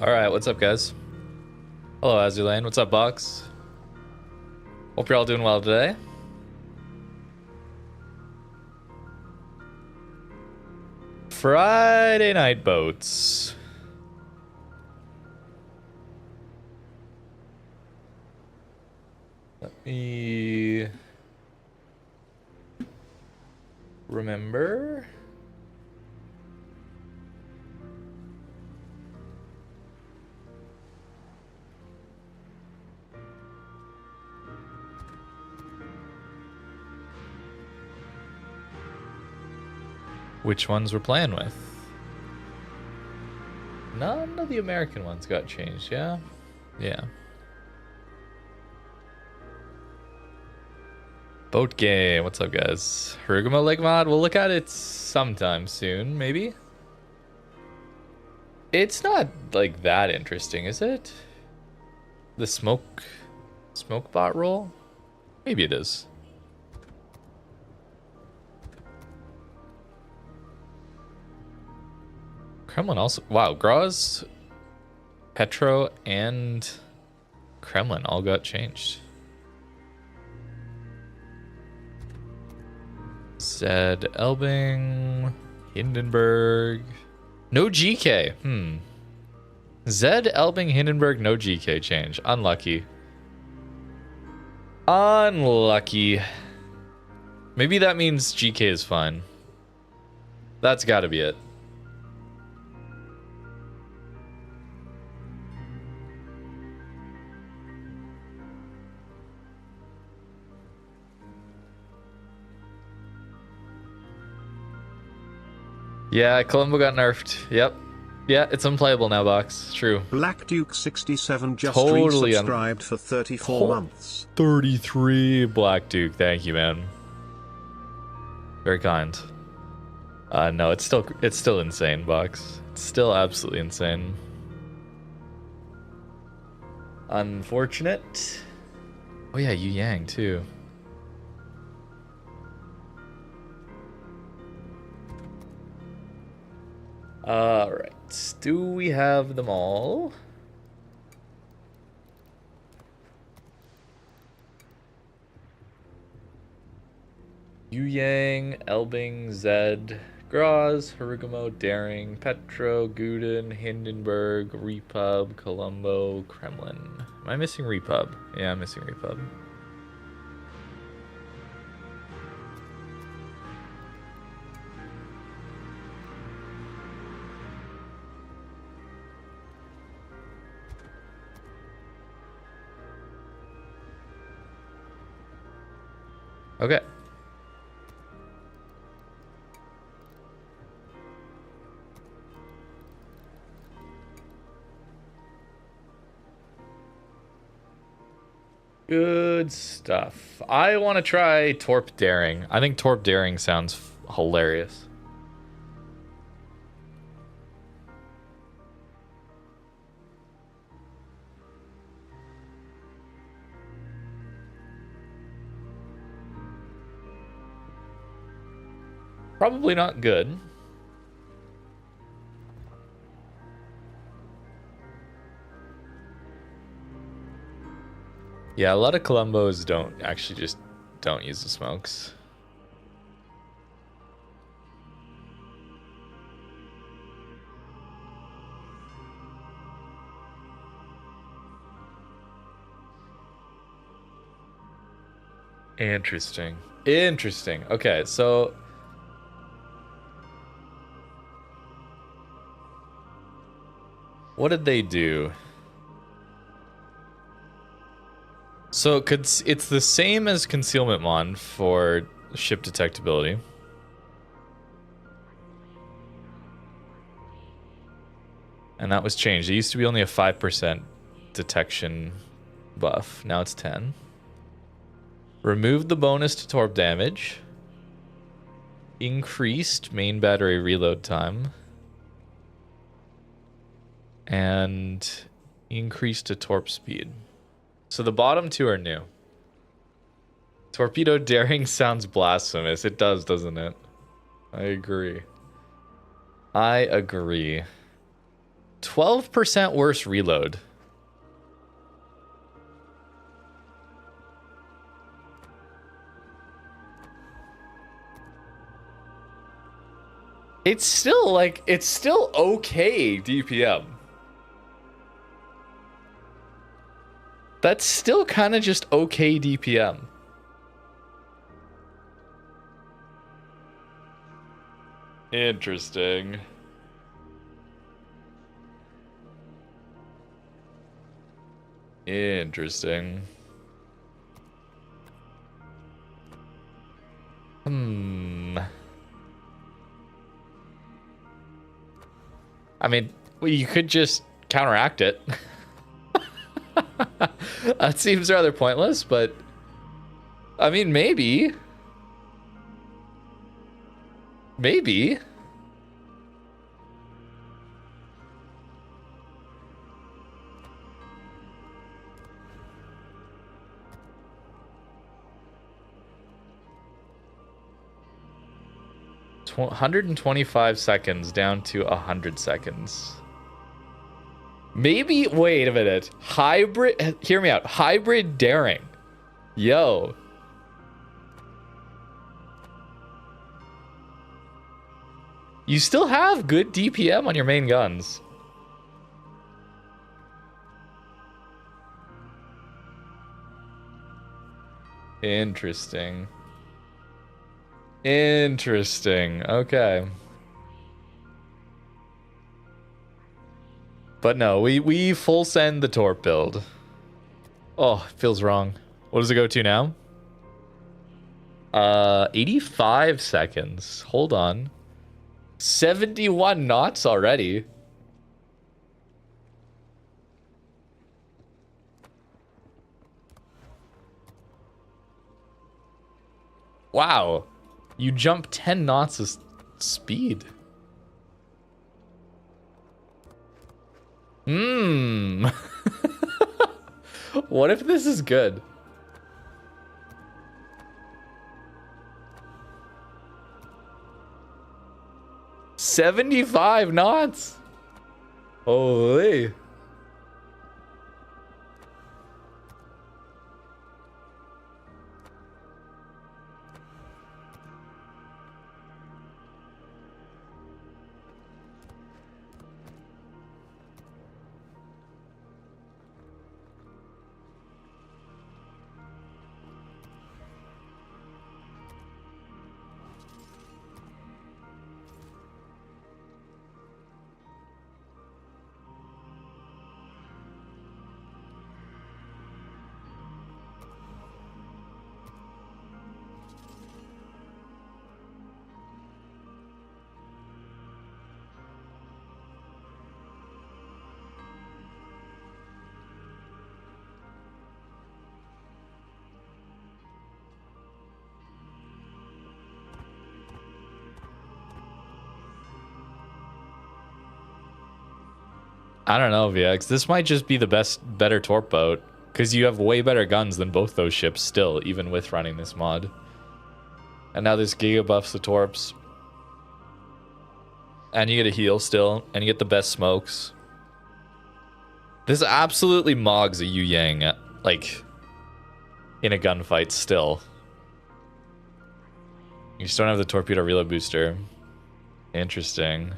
Alright, what's up, guys? Hello, Azulane. What's up, Box? Hope you're all doing well today. Friday night boats. Let me remember. Which ones we're playing with? None of the American ones got changed, yeah? Yeah. Boat game, what's up, guys? Harugamo Lake mod, we'll look at it sometime soon, maybe? It's not, like, that interesting, is it? The smoke bot roll? Maybe it is. Kremlin also, wow, Graz, Petro, and Kremlin all got changed. Zed, Elbing, Hindenburg, no GK. Zed, Elbing, Hindenburg, no GK change. Unlucky. Unlucky. Maybe that means GK is fine. That's gotta be it. Yeah, Colombo got nerfed. Yep. Yeah, it's unplayable now, Box. True. Black Duke 67 just Totally resubscribed for 34 months. 33 Black Duke. Thank you, man. Very kind. No, it's still insane, Box. It's still absolutely insane. Unfortunate. Oh yeah, Yu Yang too. Alright, do we have them all? Yu Yang, Elbing, Zed, Graz, Harugamo, Daring, Petro, Guden, Hindenburg, Repub, Colombo, Kremlin. Am I missing Repub? Yeah, I'm missing Repub. Okay. Good stuff. I want to try Torp Daring. I think Torp Daring sounds hilarious. Probably not good. Yeah, a lot of Colombos don't use the smokes. Interesting. Interesting. Okay, so what did they do? So it's the same as Concealment Mon for ship detectability. And that was changed. It used to be only a 5% detection buff. Now it's 10. Removed the bonus to torp damage. Increased main battery reload time. And increased to torp speed. So the bottom two are new. Torpedo Daring sounds blasphemous. It does, doesn't it? I agree. I agree. 12% worse reload. It's still like, it's still okay DPM. That's still kind of just okay DPM. Interesting. Interesting. I mean, well, you could just counteract it. That seems rather pointless, but I mean, maybe. Maybe. Tw 125 seconds down to 100 seconds. Maybe, wait a minute. Hybrid, hear me out. Hybrid daring. Yo. You still have good DPM on your main guns. Interesting. Interesting. Okay. But no, we full send the torp build. Oh, feels wrong. What does it go to now? 85 seconds. Hold on. 71 knots already. Wow. You jump 10 knots of speed. What if this is good? $75 knots. Holy. I don't know, VX. This might just be the better torp boat, because you have way better guns than both those ships still, even with running this mod. And now this Giga buffs the torps. And you get a heal still, and you get the best smokes. This absolutely mogs a Yu Yang, like, in a gunfight still. You just don't have the torpedo reload booster. Interesting.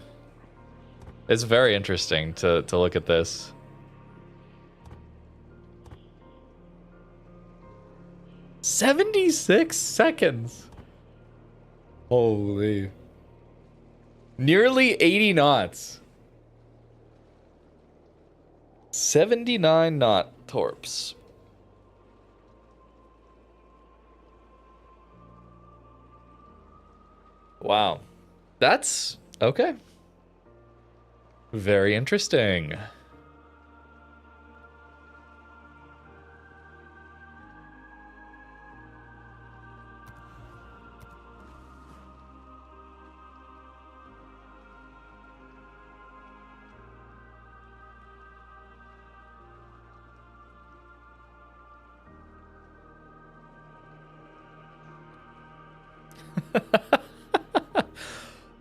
It's very interesting to look at this. "76 seconds. Holy. Nearly 80 knots. 79 knot torps. Wow. That's okay. Very interesting.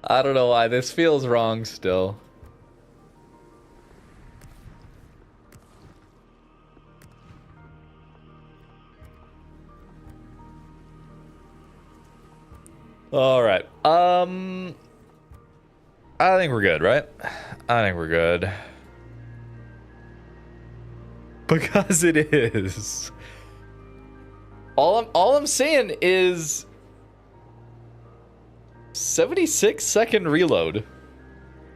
I don't know why this feels wrong still. All right. I think we're good, right? I think we're good. Because it is. All I'm saying is 76-second reload,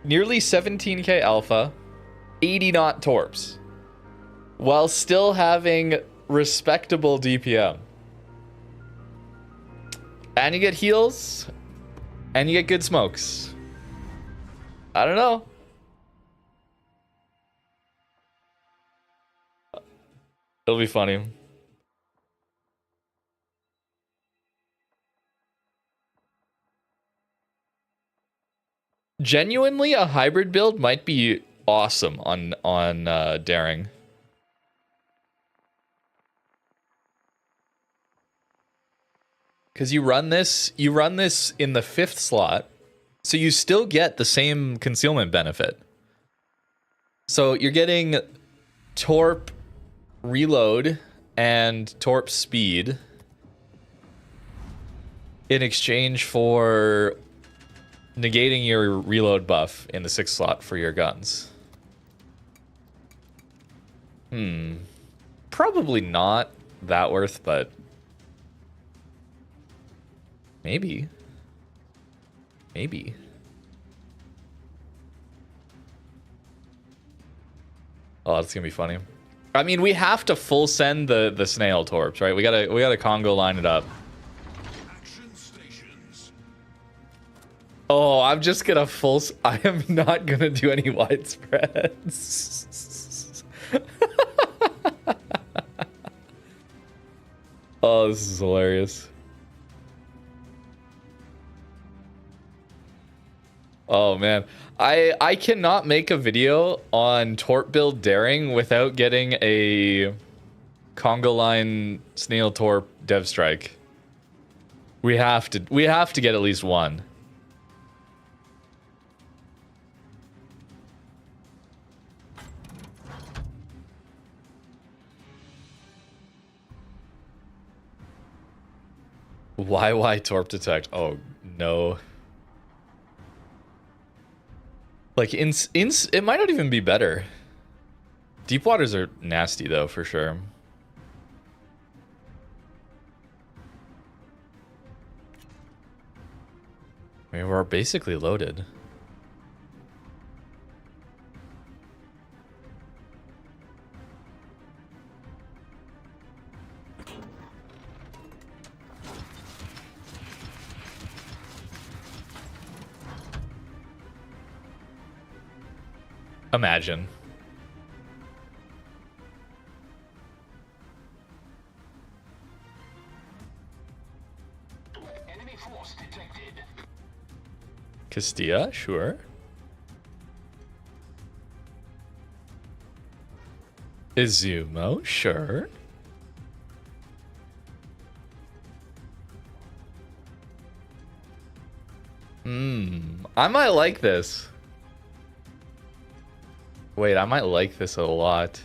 nearly 17k alpha, 80 knot torps, while still having respectable DPM. And you get heals, and you get good smokes. I don't know. It'll be funny. Genuinely, a hybrid build might be awesome on daring. Because you run this in the 5th slot, so you still get the same concealment benefit. So you're getting torp reload and torp speed in exchange for negating your reload buff in the 6th slot for your guns. Probably not that worth, but maybe. Maybe. Oh, that's gonna be funny. I mean, we have to full send the snail torps, right? We gotta Congo line it up. Oh, I'm just gonna I am not gonna do any widespreads. Oh, this is hilarious. Oh man, I cannot make a video on torp build daring without getting a Congo line snail torp dev strike. We have to get at least one. Why torp detect? Oh no. Like it might not even be better. Deep waters are nasty though, for sure. I mean, we're basically loaded. Imagine. Enemy force detected. Castilla, sure. Izumo, sure. I might like this. Wait, I might like this a lot.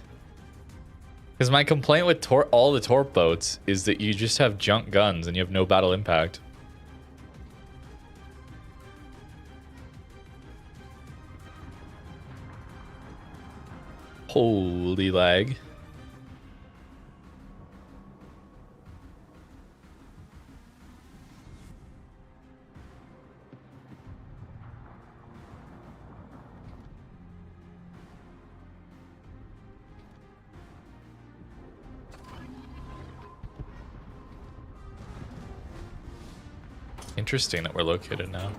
Because my complaint with all the torp boats is that you just have junk guns and you have no battle impact. Holy lag. Interesting that we're located now.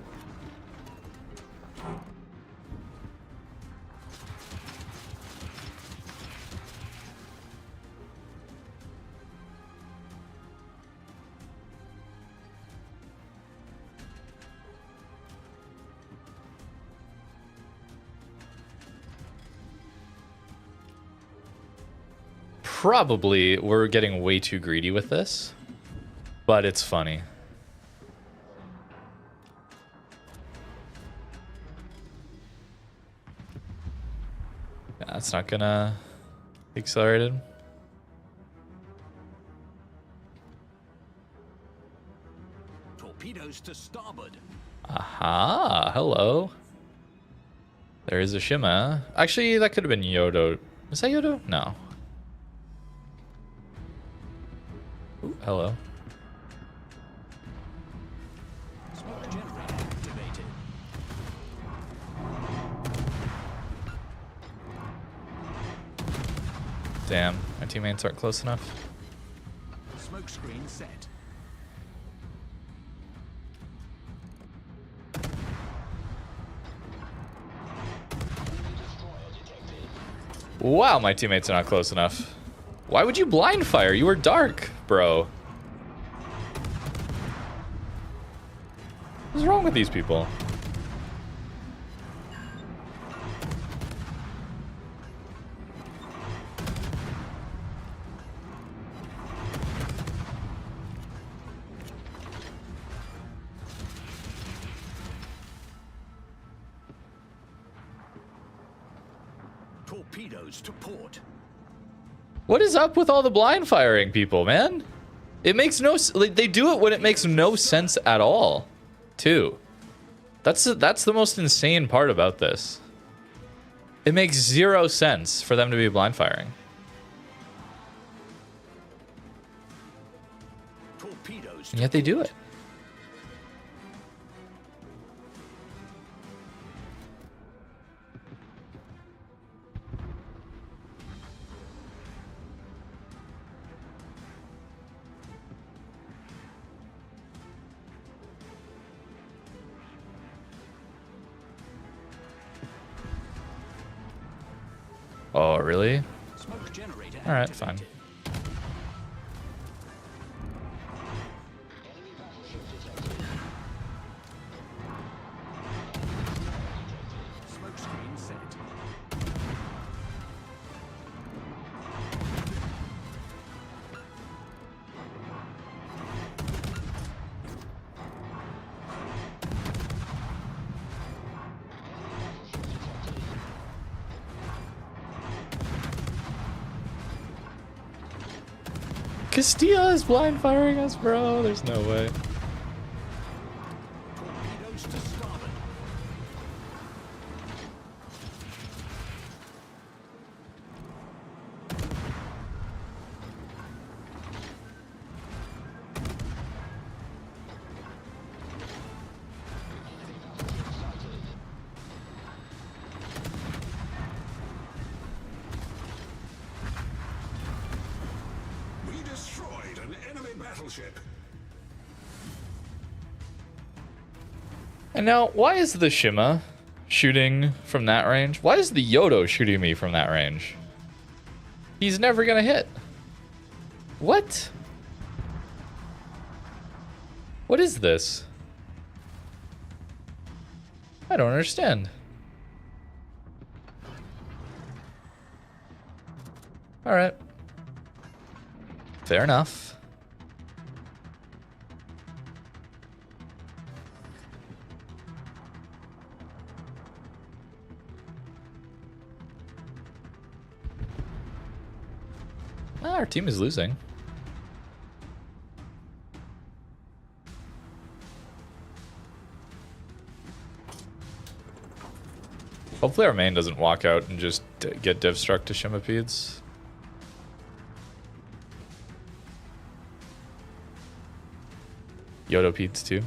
Probably we're getting way too greedy with this, but it's funny. That's not gonna be accelerated. Torpedoes to starboard. Aha, hello. There is a Shima. Actually, that could have been Yodo. Is that Yodo? No. Ooh, hello. Smoke generator activated. Damn, my teammates aren't close enough. Smoke screen set. Wow, my teammates are not close enough. Why would you blind fire? You were dark, bro. What's wrong with these people? Torpedoes to port. What is up with all the blind firing people, man? It makes no like, they do it when it makes no sense at all, too. That's the most insane part about this. It makes 0 sense for them to be blind firing. Torpedoes And yet they do it. Oh, really? Smoke generator All right, fine. activated. Smoke screen set. Castilla is blind firing us, bro. There's no way. Torpedoes to starboard. We destroyed an enemy battleship. And now, why is the Shima shooting from that range? Why is the Yodo shooting me from that range? He's never gonna hit. What? What is this? I don't understand. All right. Fair enough. Ah, our team is losing. Hopefully our main doesn't walk out and just get div struck to Shimapedes. Yodopedes too.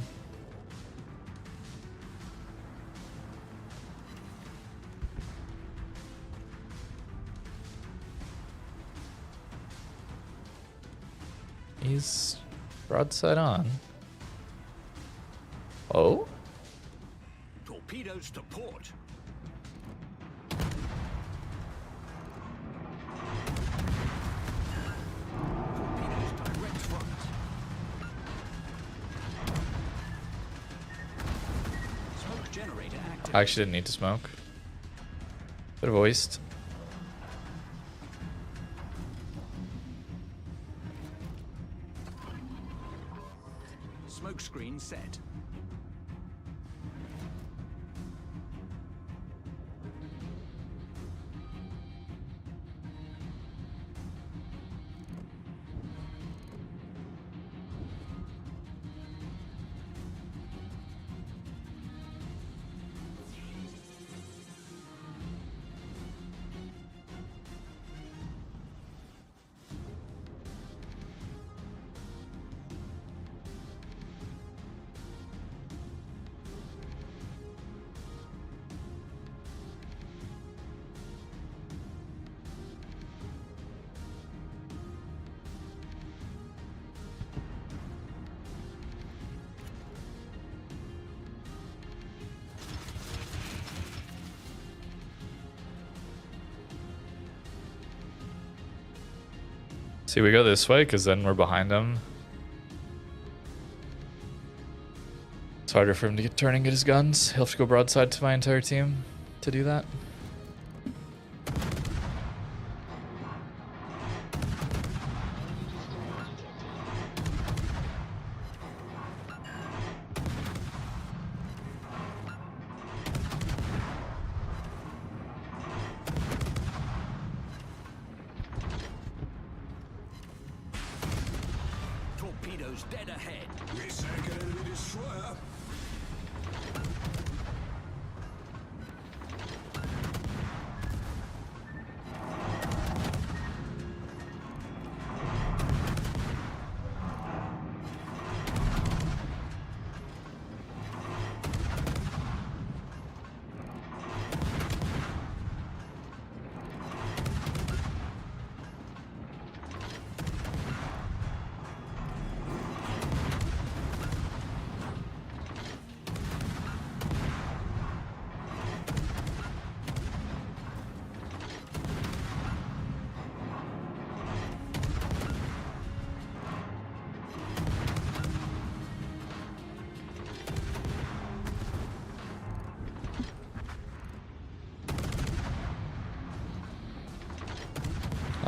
He's broadside on. Oh? Torpedoes to port. Torpedoes direct front. Smoke generator active. I actually didn't need to smoke. Bit of a waste. Smoke screen set. See, we go this way because then we're behind him. It's harder for him to turn and get his guns. He'll have to go broadside to my entire team to do that. Torpedoes dead ahead. We sank an enemy destroyer.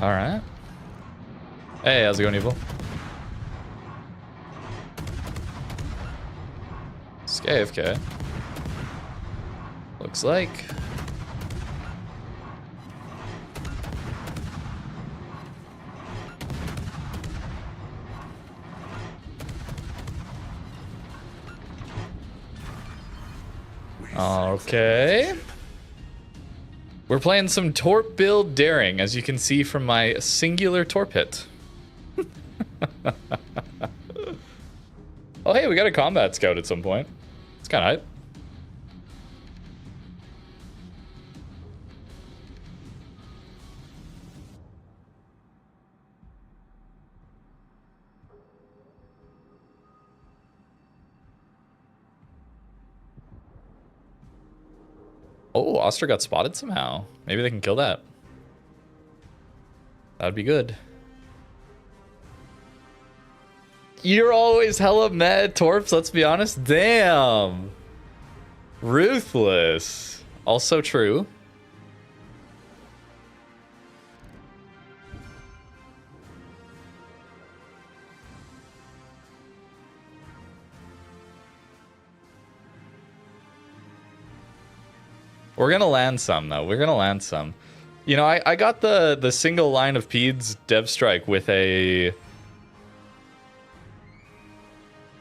All right. Hey, how's it going, Evil? It's AFK. Looks like. Okay. We're playing some Torp build daring, as you can see from my singular Torp hit. Oh, hey, we got a combat scout at some point. It's kind of hype. Oh, Oster got spotted somehow. Maybe they can kill that. That'd be good. You're always hella mad, Torps, let's be honest. Damn. Ruthless. Also true. We're gonna land some, though. We're gonna land some. You know, I got the single line of Peds Dev Strike with a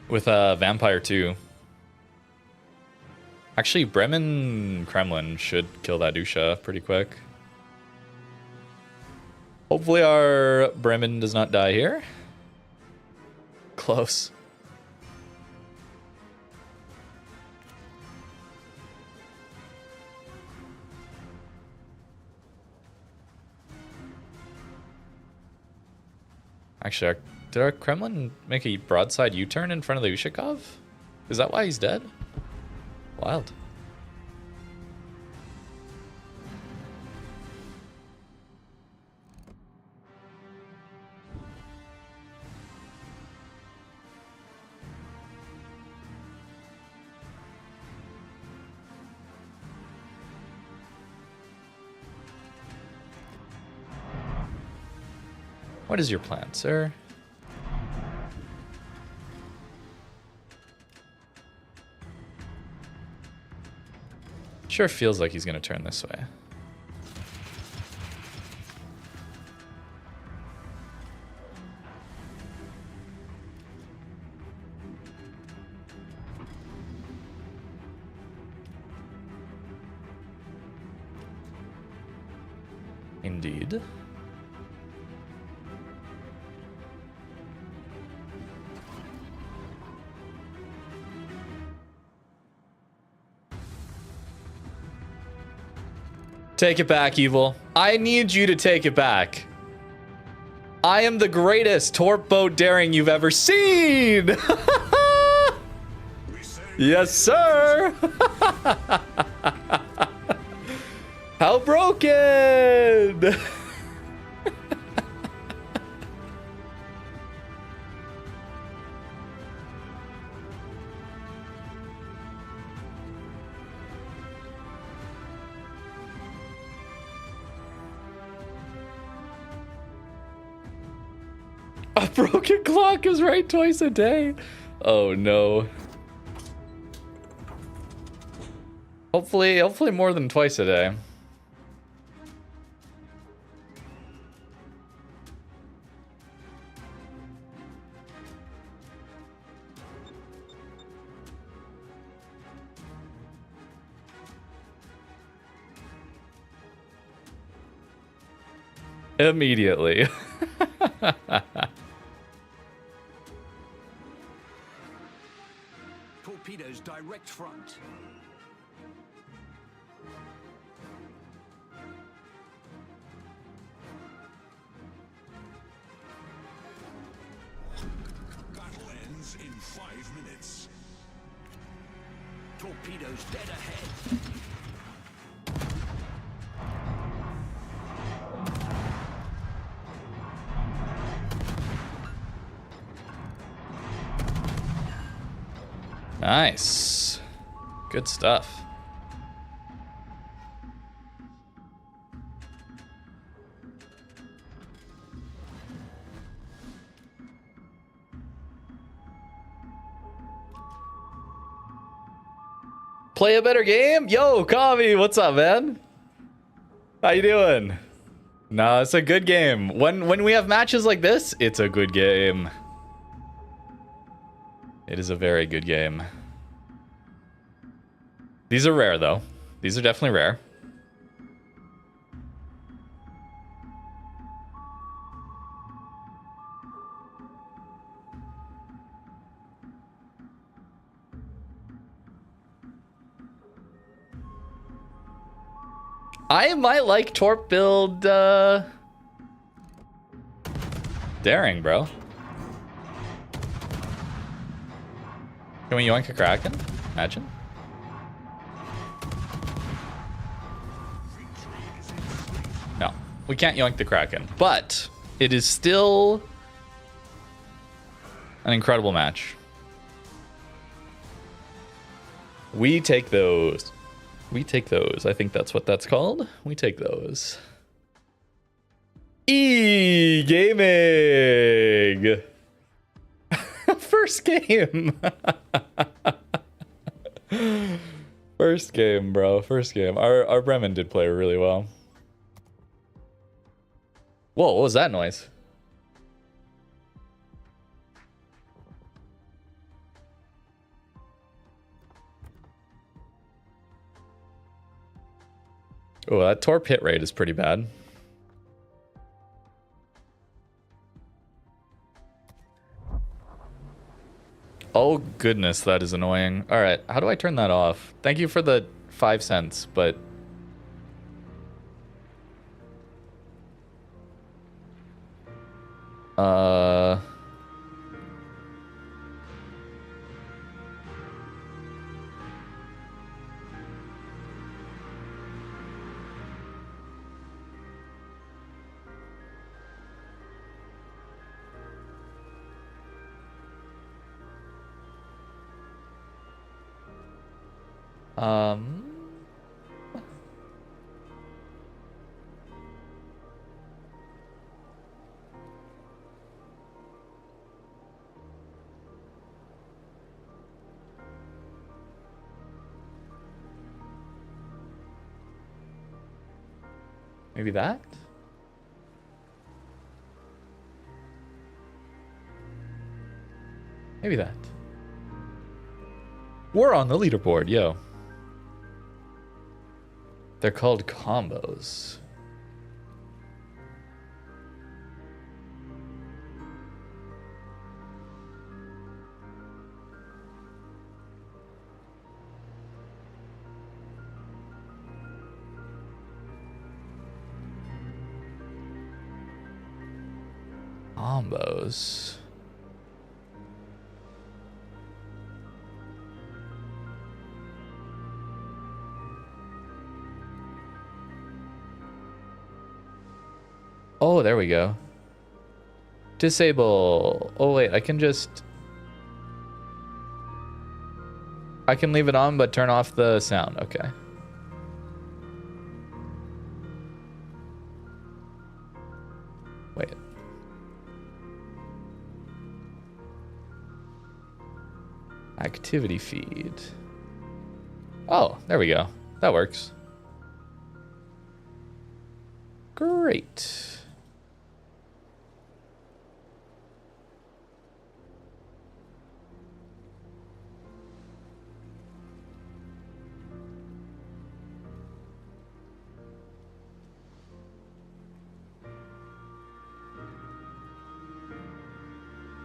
Vampire 2. Actually, Bremen Kremlin should kill that Dusha pretty quick. Hopefully our Bremen does not die here. Close. Actually, did our Kremlin make a broadside U-turn in front of the Ushakov? Is that why he's dead? Wild. What is your plan, sir? Sure feels like he's gonna turn this way. Indeed. Take it back, Evil. I need you to take it back. I am the greatest Torp boat daring you've ever seen! Yes, sir! How broken! A broken clock is right twice a day. Oh no. Hopefully more than twice a day. Immediately. Torpedoes direct front. Battle ends in 5 minutes. Torpedoes dead ahead. Nice. Good stuff. Play a better game? Yo, Kami, what's up, man? How you doing? No, it's a good game. When we have matches like this, it's a good game. It is a very good game. These are rare, though. These are definitely rare. I might like Torp build, daring, bro. Can we yoink a Kraken? Imagine. No, we can't yoink the Kraken, but it is still an incredible match. We take those. We take those. I think that's what that's called. We take those. E-gaming. First game. First game, bro. First game. Our Bremen did play really well. Whoa, what was that noise? Oh, that Torp hit rate is pretty bad. Oh goodness, that is annoying. All right, how do I turn that off? Thank you for the 5 cents, but maybe that? Maybe that. We're on the leaderboard, yo. They're called combos. Combos. Oh, there we go. Disable. Oh, wait, I can leave it on, but turn off the sound. Okay. Wait. Activity feed. Oh, there we go. That works. Great.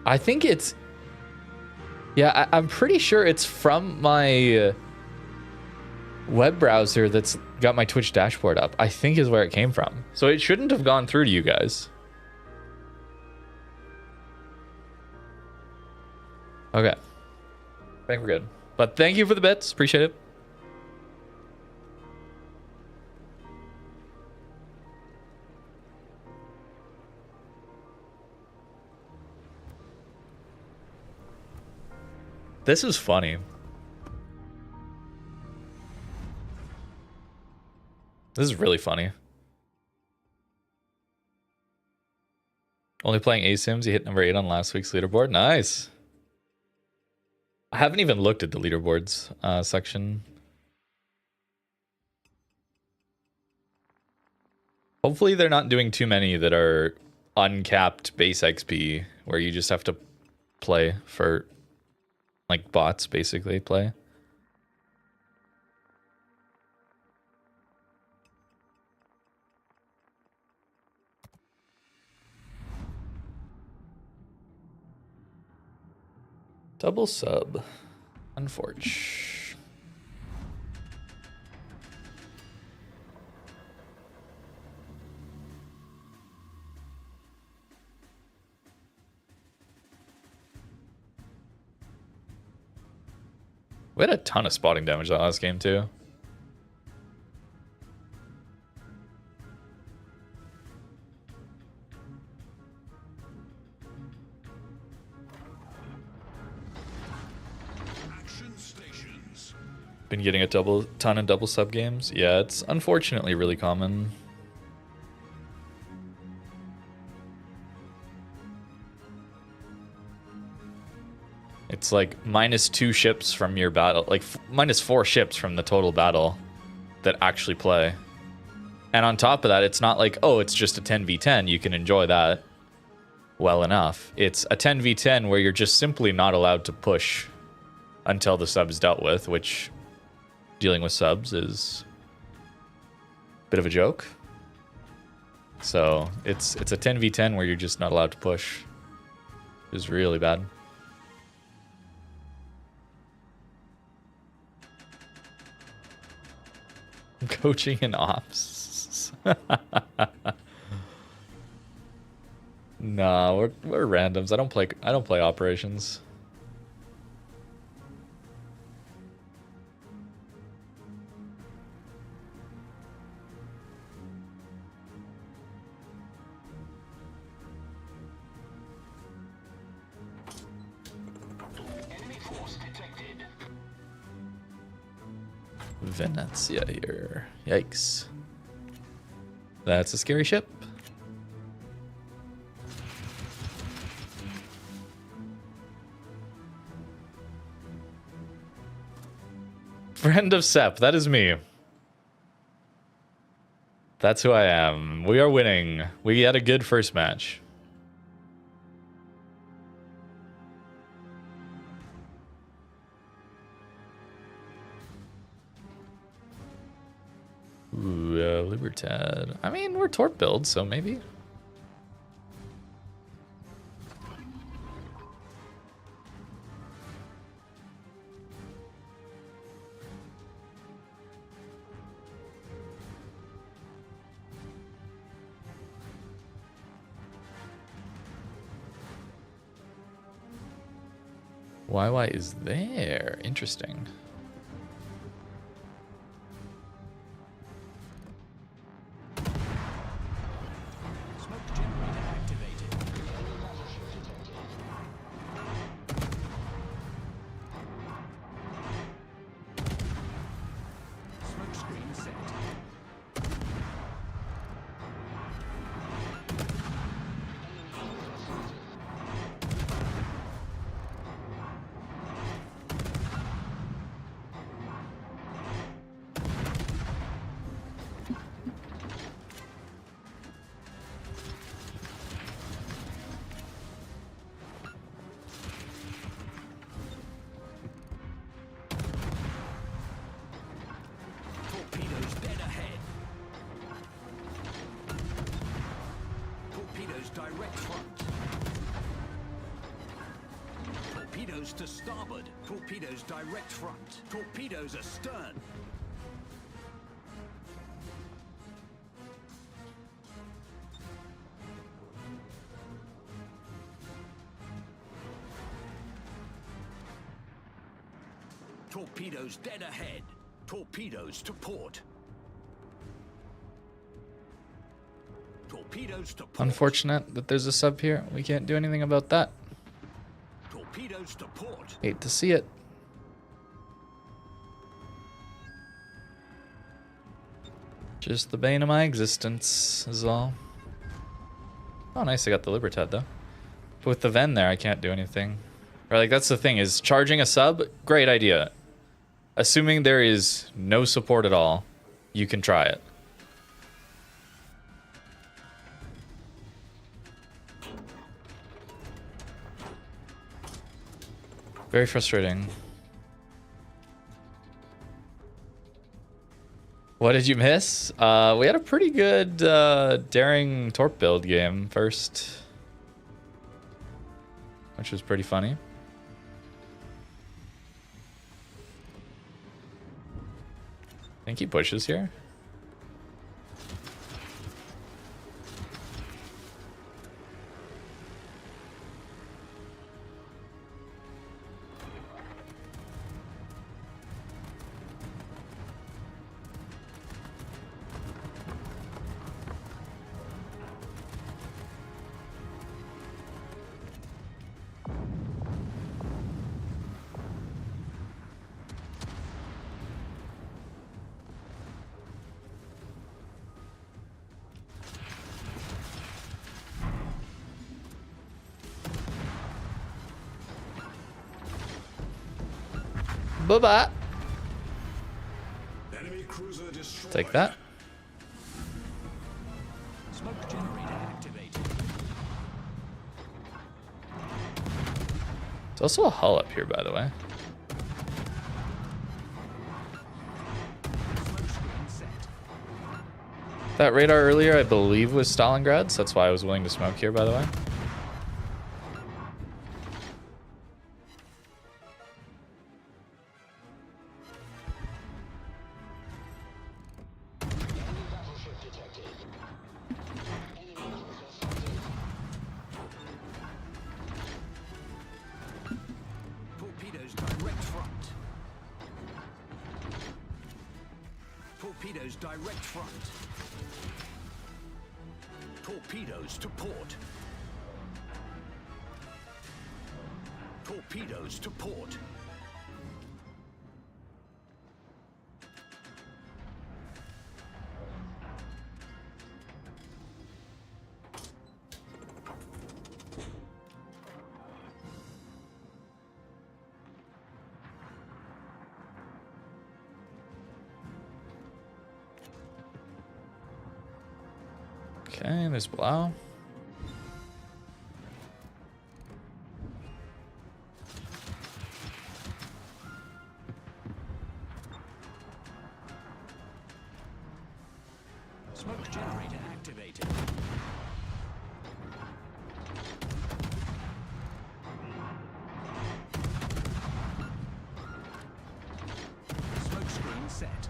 I think it's... Yeah, I'm pretty sure it's from my web browser that's got my Twitch dashboard up. I think is where it came from. So it shouldn't have gone through to you guys. Okay. I think we're good. But thank you for the bits. Appreciate it. This is funny. This is really funny. Only playing A-Sims, you hit number 8 on last week's leaderboard. Nice. I haven't even looked at the leaderboards section. Hopefully they're not doing too many that are uncapped base XP, where you just have to play for, like, bots, basically, play. Double sub. Unfortunate. We had a ton of spotting damage that last game, too. Been getting a ton of double sub games. Yeah, it's unfortunately really common. It's like -2 ships from your battle, like -4 ships from the total battle that actually play. And on top of that, it's not like, oh, it's just a 10v10. You can enjoy that well enough. It's a 10v10 where you're just simply not allowed to push until the sub is dealt with, which dealing with subs is a bit of a joke. So it's a 10v10 where you're just not allowed to push. It's really bad. Coaching and ops. Nah, we're randoms. I don't play operations. Venezia here. Yikes. That's a scary ship. Friend of Sep, that is me. That's who I am. We are winning. We had a good first match. Ooh, Libertad. I mean, we're torp build, so maybe. YY is there. Interesting. Torpedoes to starboard. Torpedoes direct front. Torpedoes astern. Torpedoes dead ahead. Torpedoes to port. Torpedoes to port. Unfortunate that there's a sub here. We can't do anything about that. Torpedoes to port. Hate to see it. Just the bane of my existence is all. Oh, nice. I got the Libertad, though. But with the Ven there, I can't do anything. Or, like, that's the thing, is charging a sub, great idea. Assuming there is no support at all, you can try it. Very frustrating. What did you miss? We had a pretty good daring torp build game first, which was pretty funny. I think he pushes here. Bye-bye. Enemy cruiser destroyed. Take that. Smoke generator activated. There's also a hull up here, by the way. Smoke screen set. That radar earlier, I believe, was Stalingrad, so that's why I was willing to smoke here, by the way. Torpedoes direct front. Torpedoes direct front. Torpedoes to port. Torpedoes to port. Okay, there's Blau. Smoke generator activated. Smoke screen set.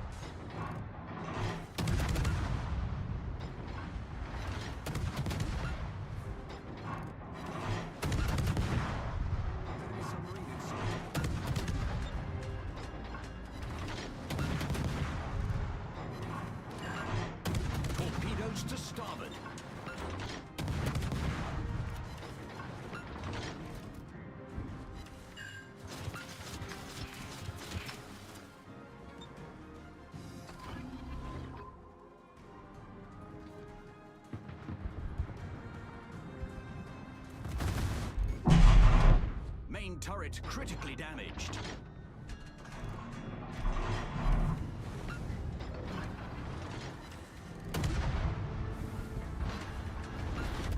Submarine in sight. Torpedoes to starboard. Main turret critically damaged.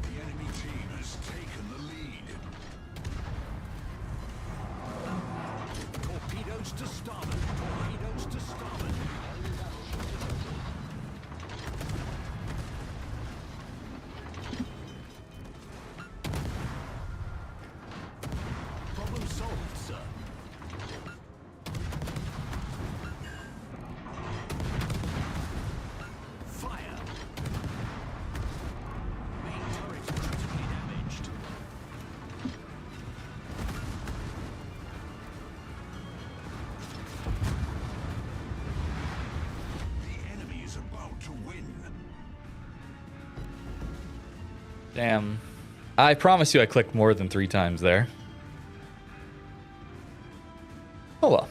The enemy team has taken the lead. Torpedoes to starboard. Torpedoes to starboard. Problem solved, sir. Damn. I promise you I clicked more than 3 times there. Oh well.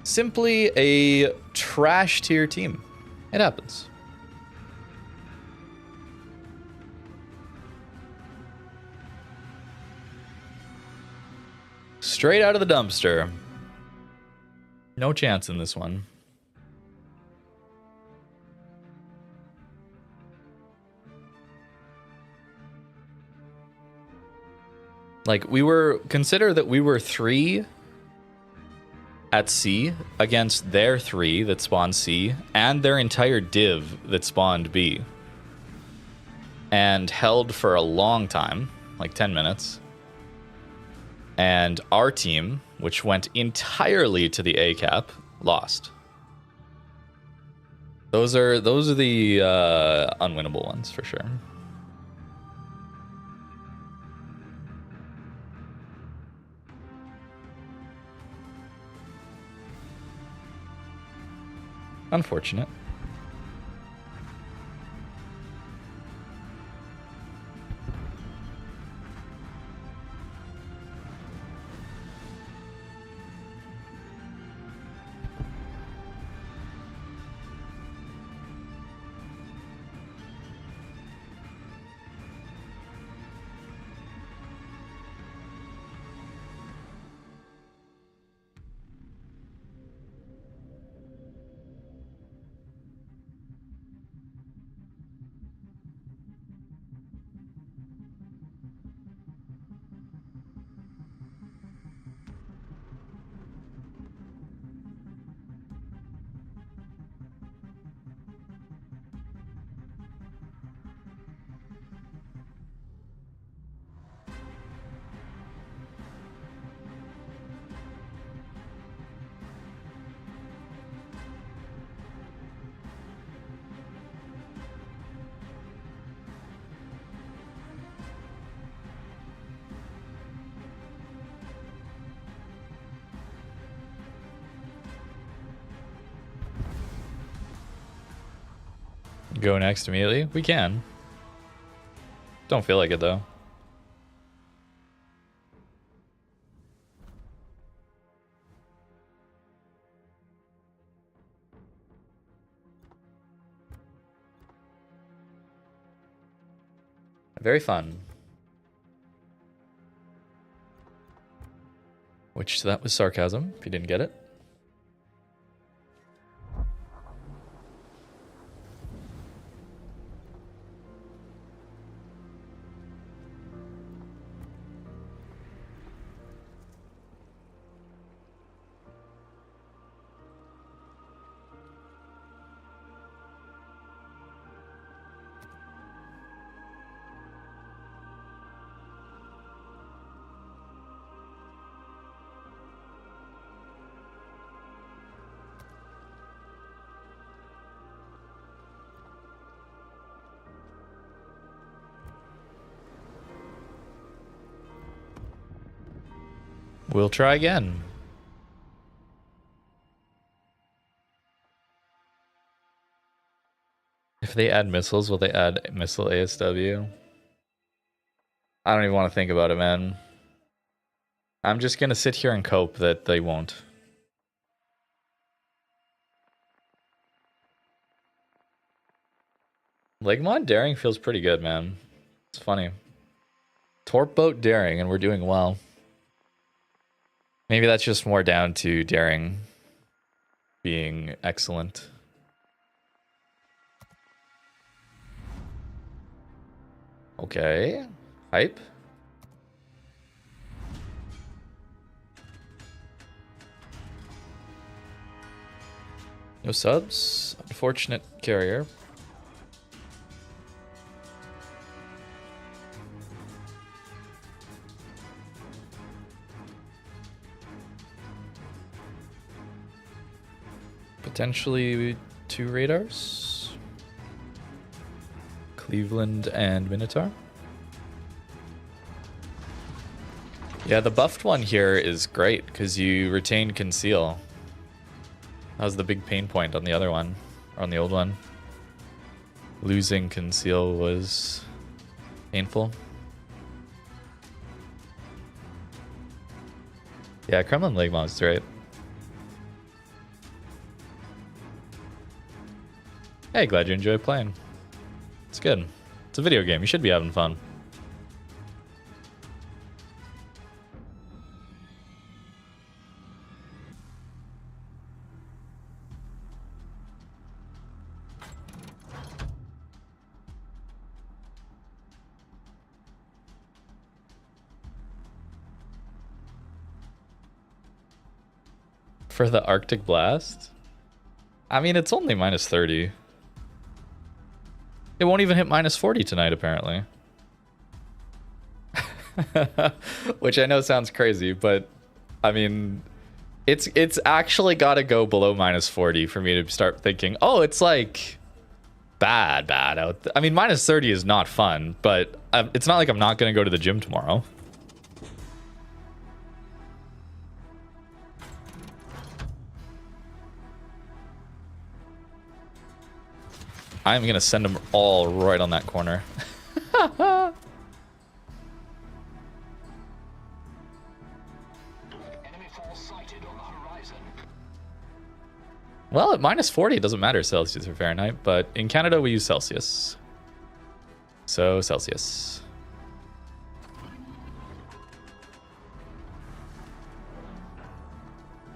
Simply a trash tier team. It happens. Straight out of the dumpster. No chance in this one. Like, consider that we were 3 at C against their 3 that spawned C and their entire div that spawned B. And held for a long time, like 10 minutes. And our team, which went entirely to the A cap, lost. Those are the unwinnable ones for sure. Unfortunate. Go next immediately? We can. Don't feel like it though. Very fun. Which, that was sarcasm, if you didn't get it. We'll try again. If they add missiles, will they add missile ASW? I don't even want to think about it, man. I'm just gonna sit here and cope that they won't. Legmon daring feels pretty good, man. It's funny. Torp boat daring, and we're doing well. Maybe that's just more down to daring being excellent. Okay. Hype. No subs. Unfortunate carrier. Potentially 2 radars. Cleveland and Minotaur. Yeah, the buffed one here is great because you retain conceal. That was the big pain point on the other one, or on the old one. Losing conceal was Painful. Yeah, Kremlin leg mouse, right? Hey, glad you enjoy playing. It's good. It's a video game. You should be having fun. For the Arctic Blast? I mean, it's only minus 30. It won't even hit minus 40 tonight, apparently. Which I know sounds crazy, but I mean, it's actually got to go below minus 40 for me to start thinking, oh, it's like bad out. I mean, minus 30 is not fun, but it's not like I'm not going to go to the gym tomorrow. I'm going to send them all right on that corner. Enemy force sighted on the horizon. Well, at minus 40, it doesn't matter Celsius or Fahrenheit, but in Canada, we use Celsius. So, Celsius.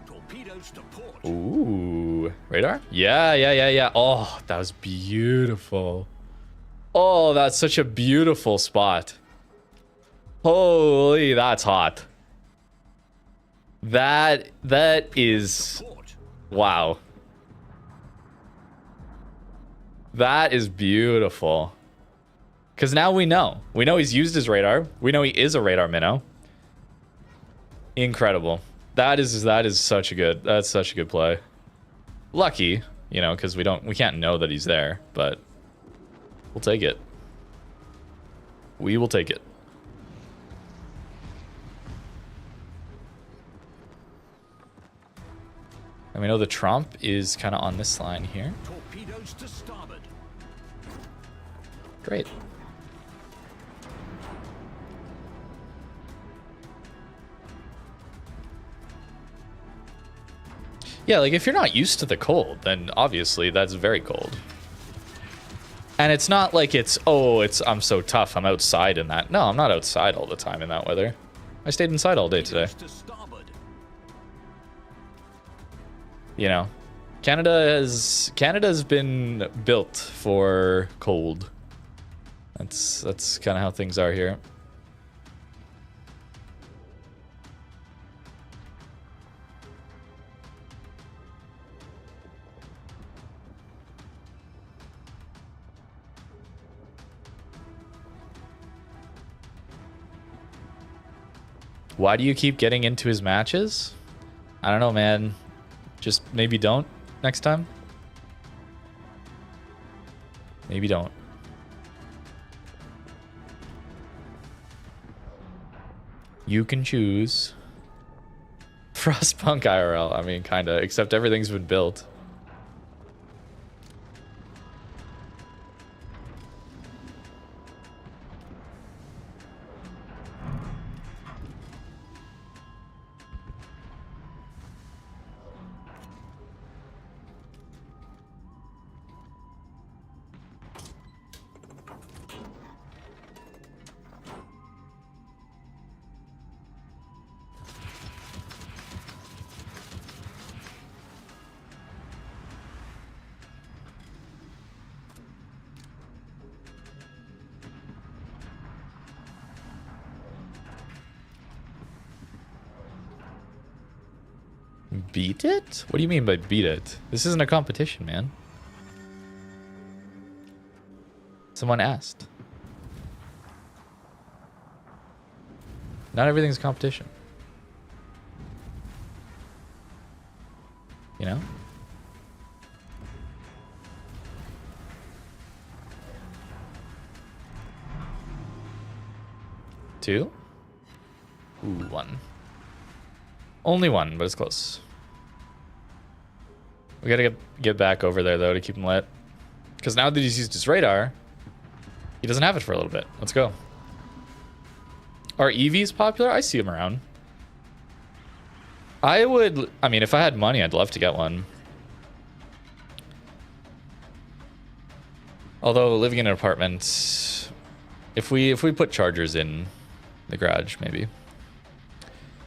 Torpedoes to port. Ooh, radar? Yeah. Oh, that was beautiful. Oh, that's such a beautiful spot. Holy, that's hot. That is, Port. wow. That is beautiful. Because now we know. We know he's used his radar. We know he is a radar minnow. Incredible. That's such a good play. Lucky, you know, because we can't know that he's there, but we'll take it. We will take it. And we know the Trump is kind of on this line here. Torpedoes to starboard. Great. Yeah, like if you're not used to the cold, then obviously that's very cold. And it's not like I'm so tough, I'm outside in that. No, I'm not outside all the time in that weather. I stayed inside all day today. To starboard. You know, Canada's been built for cold. That's kind of how things are here. Why do you keep getting into his matches? I don't know, man. Just maybe don't next time. Maybe don't. You can choose. Frostpunk IRL. I mean, kinda. Except everything's been built. Beat it? What do you mean by beat it? This isn't a competition, man. Someone asked. Not everything's competition. You know? Two? Ooh, one. Only one, but it's close. We gotta get back over there, though, to keep him lit. Because now that he's used his radar, he doesn't have it for a little bit. Let's go. Are EVs popular? I see them around. I mean, if I had money, I'd love to get one. Although living in an apartment, if we put chargers in the garage, maybe.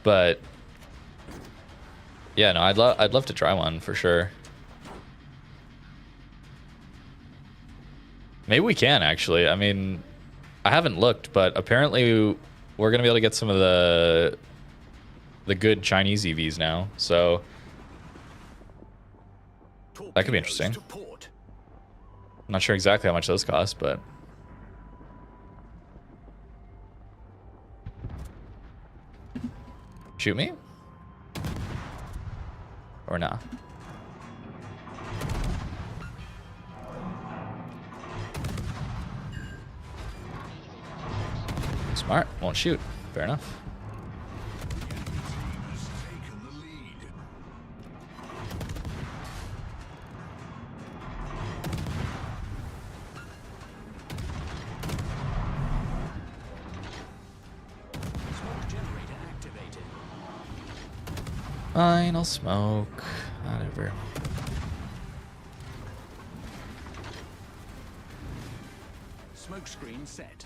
But yeah, no, I'd love to try one for sure. Maybe we can actually. I mean, I haven't looked, but apparently we're gonna be able to get some of the good Chinese EVs now. So that could be interesting. I'm not sure exactly how much those cost, but shoot me or nah. Smart, won't shoot. Fair enough. Fine, I'll smoke. Whatever. Smoke screen set.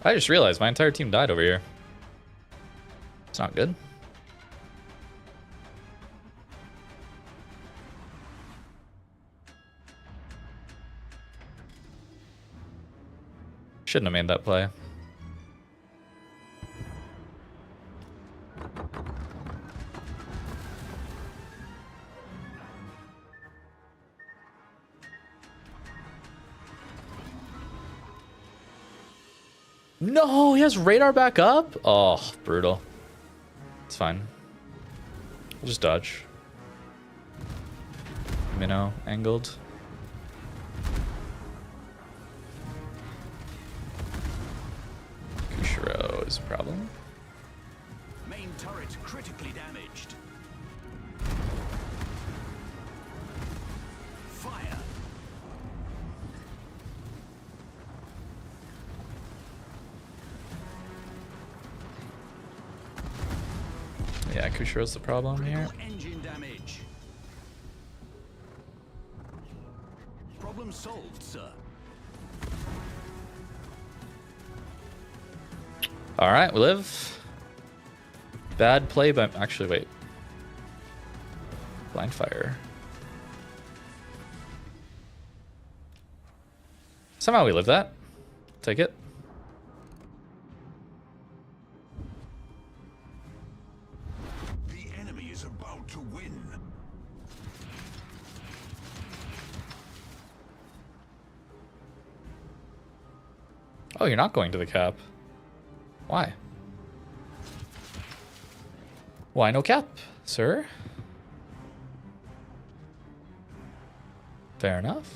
I just realized my entire team died over here. It's not good. Shouldn't have made that play. No, he has radar back up? Oh, brutal. It's fine. We'll just dodge. Minnow angled. Kushiro is a problem. Main turret critically damaged. Fire. Yeah, Kushiro's the problem here. Engine damage. Problem solved, sir. Alright, we live. Bad play, but actually, wait. Blind fire. Somehow we live that. Take it. The enemy is about to win. Oh, you're not going to the cap. Why? Why no cap, sir? Fair enough.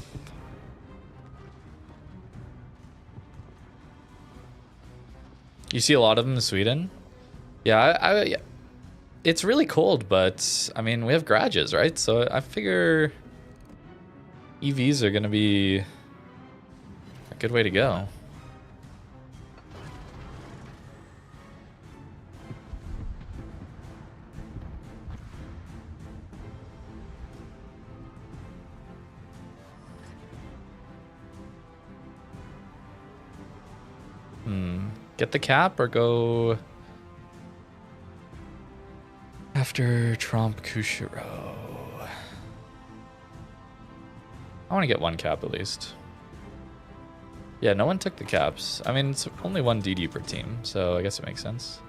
You see a lot of them in Sweden? Yeah, yeah. It's really cold, but I mean, we have garages, right? So I figure EVs are gonna be a good way to go. Get the cap or go after Trump Kushiro. I want to get one cap at least. Yeah, no one took the caps. I mean, it's only one DD per team, so I guess it makes sense.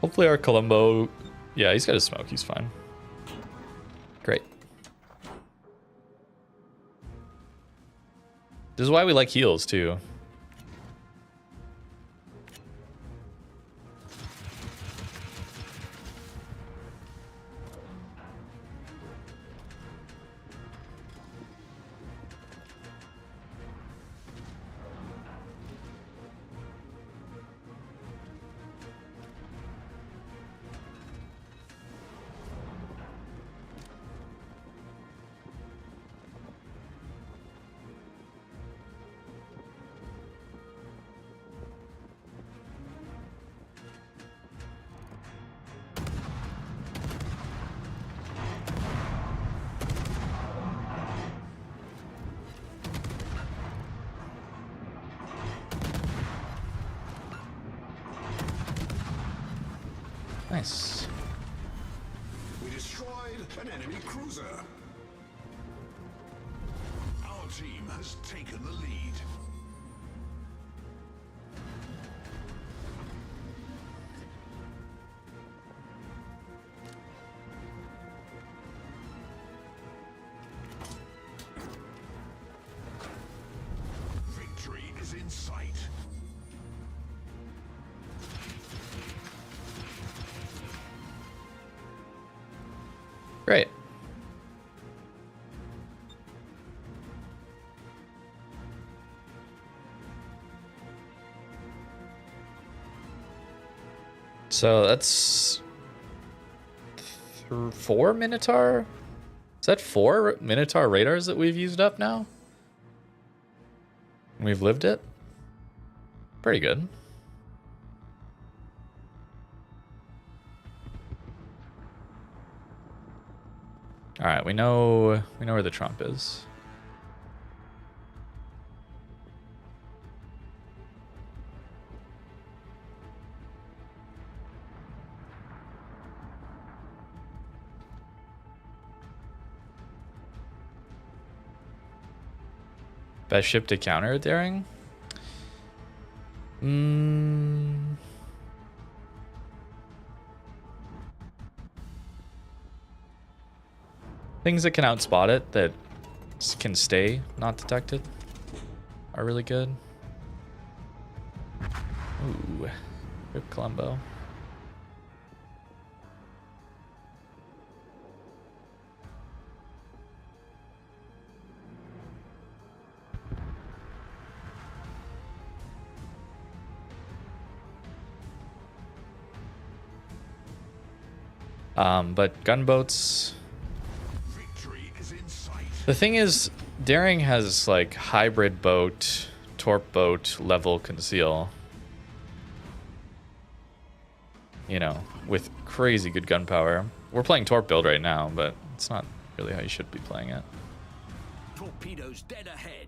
Hopefully our Colombo... Yeah, he's got his smoke. He's fine. Great. This is why we like heals, too. Nice. We destroyed an enemy cruiser. Our team has taken the lead. Victory is in sight. Great. So that's 4 Minotaur? Is that 4 Minotaur radars that we've used up now? We've lived it? Pretty good. All right, we know where the Trump is. Best ship to counter daring? Things that can outspot it, that can stay not detected, are really good. Ooh, Rip Columbo. But gunboats. The thing is, daring has like hybrid boat, torp boat level conceal. You know, with crazy good gunpowder. We're playing torp build right now, but it's not really how you should be playing it. Torpedoes dead ahead.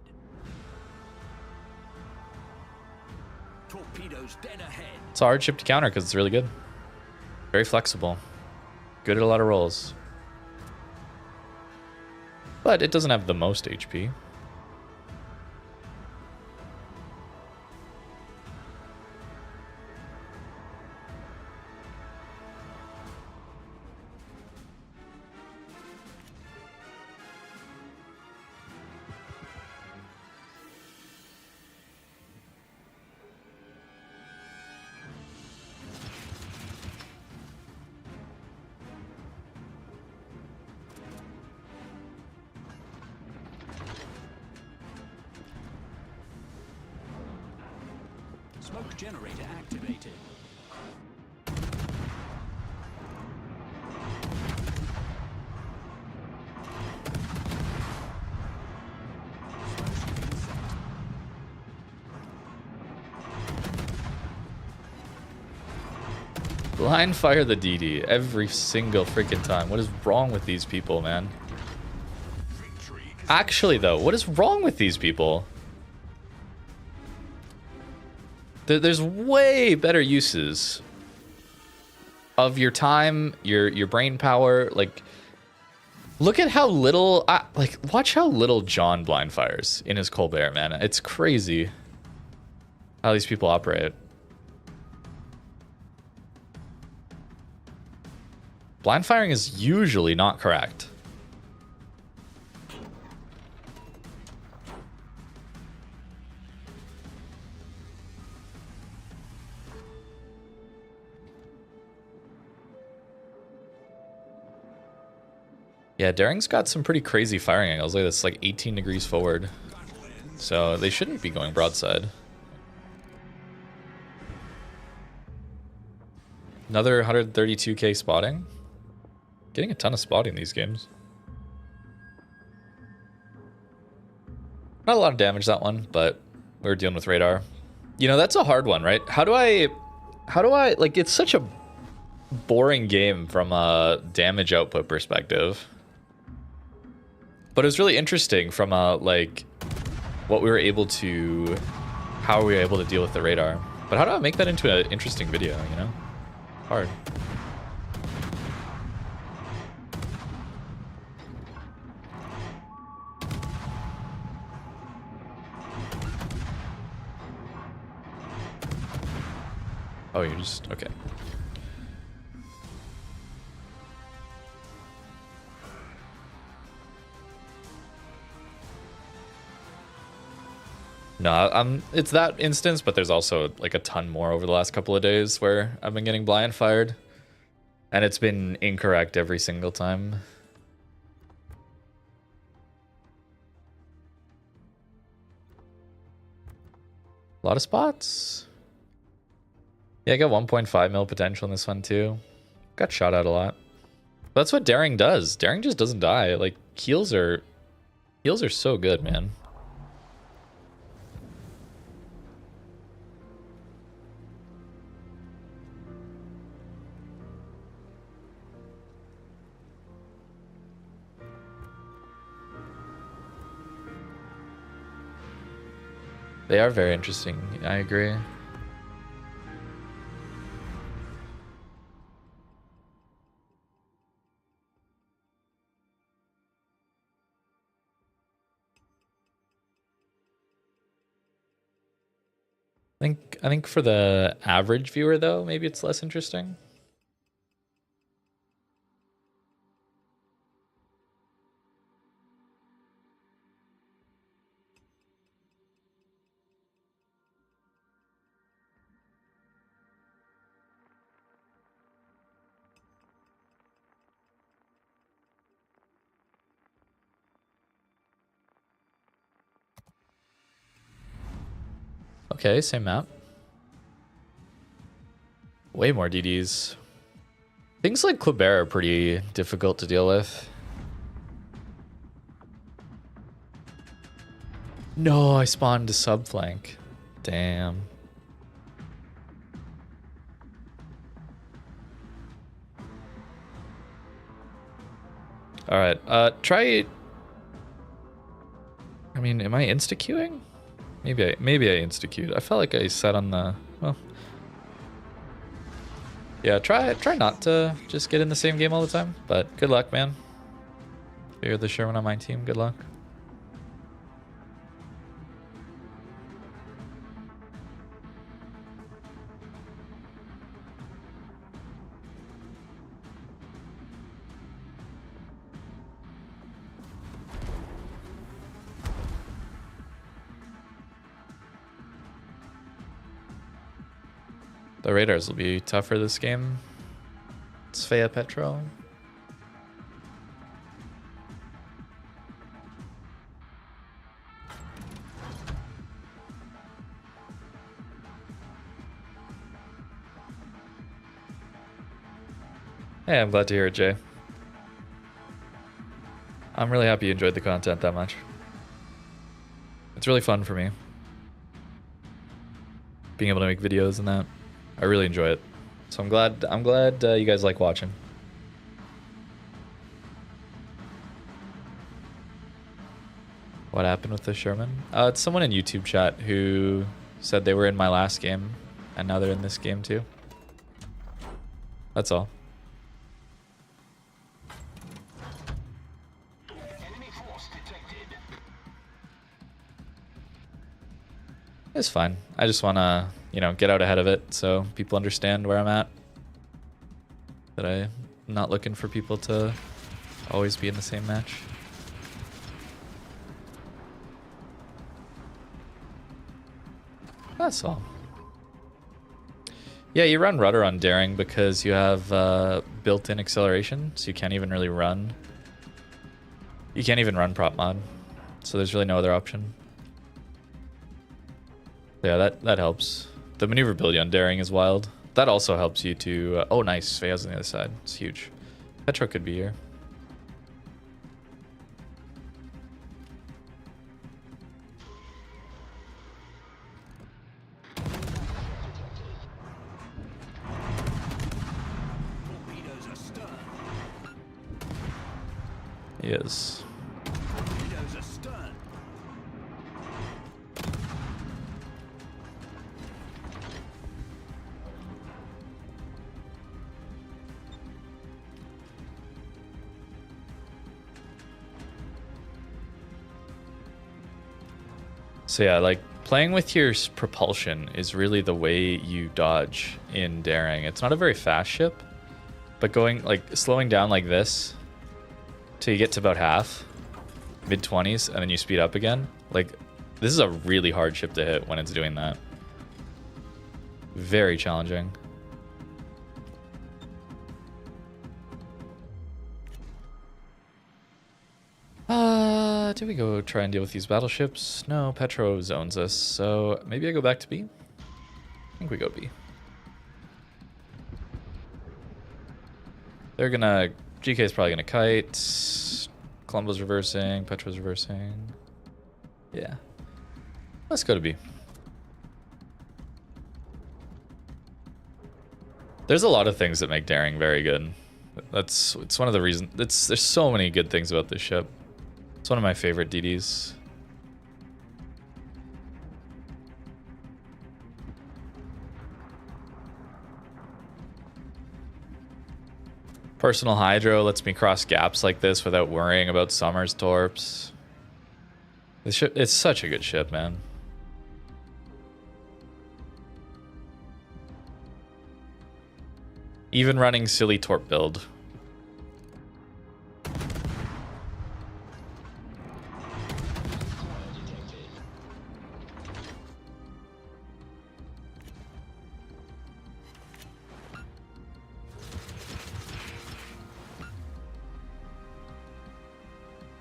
Torpedoes dead ahead. It's a hard ship to counter because it's really good. Very flexible. Good at a lot of rolls. But it doesn't have the most HP. Smoke generator activated. Blind fire the DD every single freaking time. What is wrong with these people, man? Actually, though, what is wrong with these people? There's way better uses of your time, your brain power. Like, look at how little, like, watch how little John blind fires in his Colbert, man. It's crazy how these people operate. Blind firing is usually not correct. Yeah, Daring's got some pretty crazy firing angles. Look at this, like 18 degrees forward. So they shouldn't be going broadside. Another 132k spotting. Getting a ton of spotting these games. Not a lot of damage that one, but we were dealing with radar. You know, that's a hard one, right? How do I, like, it's such a boring game from a damage output perspective. But it was really interesting from a, like, what we were able to, how we were able to deal with the radar. But how do I make that into an interesting video, you know? Hard. Oh, you're just okay. No, it's that instance, but there's also like a ton more over the last couple of days where I've been getting blind fired, and it's been incorrect every single time. A lot of spots. Yeah, I got 1.5 mil potential in this one too. Got shot at a lot. That's what daring does. Daring just doesn't die. Like heals are so good, man. They are very interesting. I agree. I think for the average viewer though, maybe it's less interesting. Okay, same map. Way more DDs. Things like Kleber are pretty difficult to deal with. No, I spawned a sub flank. Damn. All right, try. I mean, am I insta queuing? Maybe I insta queued. I felt like I said on the well. Yeah, try not to just get in the same game all the time. But good luck, man. If you're the Sherman on my team, good luck. The radars will be tougher this game. Svea Petro. Hey, I'm glad to hear it, Jay. I'm really happy you enjoyed the content that much. It's really fun for me. Being able to make videos and that. I really enjoy it. So I'm glad you guys like watching. What happened with the Sherman? It's someone in YouTube chat who said they were in my last game and now they're in this game too. That's all. It's fine. I just want to, you know, get out ahead of it so people understand where I'm at. That I'm not looking for people to always be in the same match. That's all. Yeah, you run rudder on daring because you have built-in acceleration, so you can't even really run. You can't even run prop mod, so there's really no other option. Yeah, that helps. The maneuverability on daring is wild. That also helps you to... oh, nice. Svea's on the other side. It's huge. Petro could be here. Torpedoes astern. He is. Torpedoes astern. So yeah, like playing with your propulsion is really the way you dodge in Daring. It's not a very fast ship, but going like slowing down like this till you get to about half, mid-20s, and then you speed up again. Like, this is a really hard ship to hit when it's doing that. Very challenging. Do we go try and deal with these battleships? No, Petro zones us, so maybe I go back to B? I think we go B. They're gonna... GK is probably gonna kite. Colombo's reversing, Petro's reversing. Yeah. Let's go to B. There's a lot of things that make Daring very good. It's one of the reasons. There's so many good things about this ship. It's one of my favorite DDs. Personal Hydro lets me cross gaps like this without worrying about Summer's torps. This ship, it's such a good ship, man. Even running silly torp build.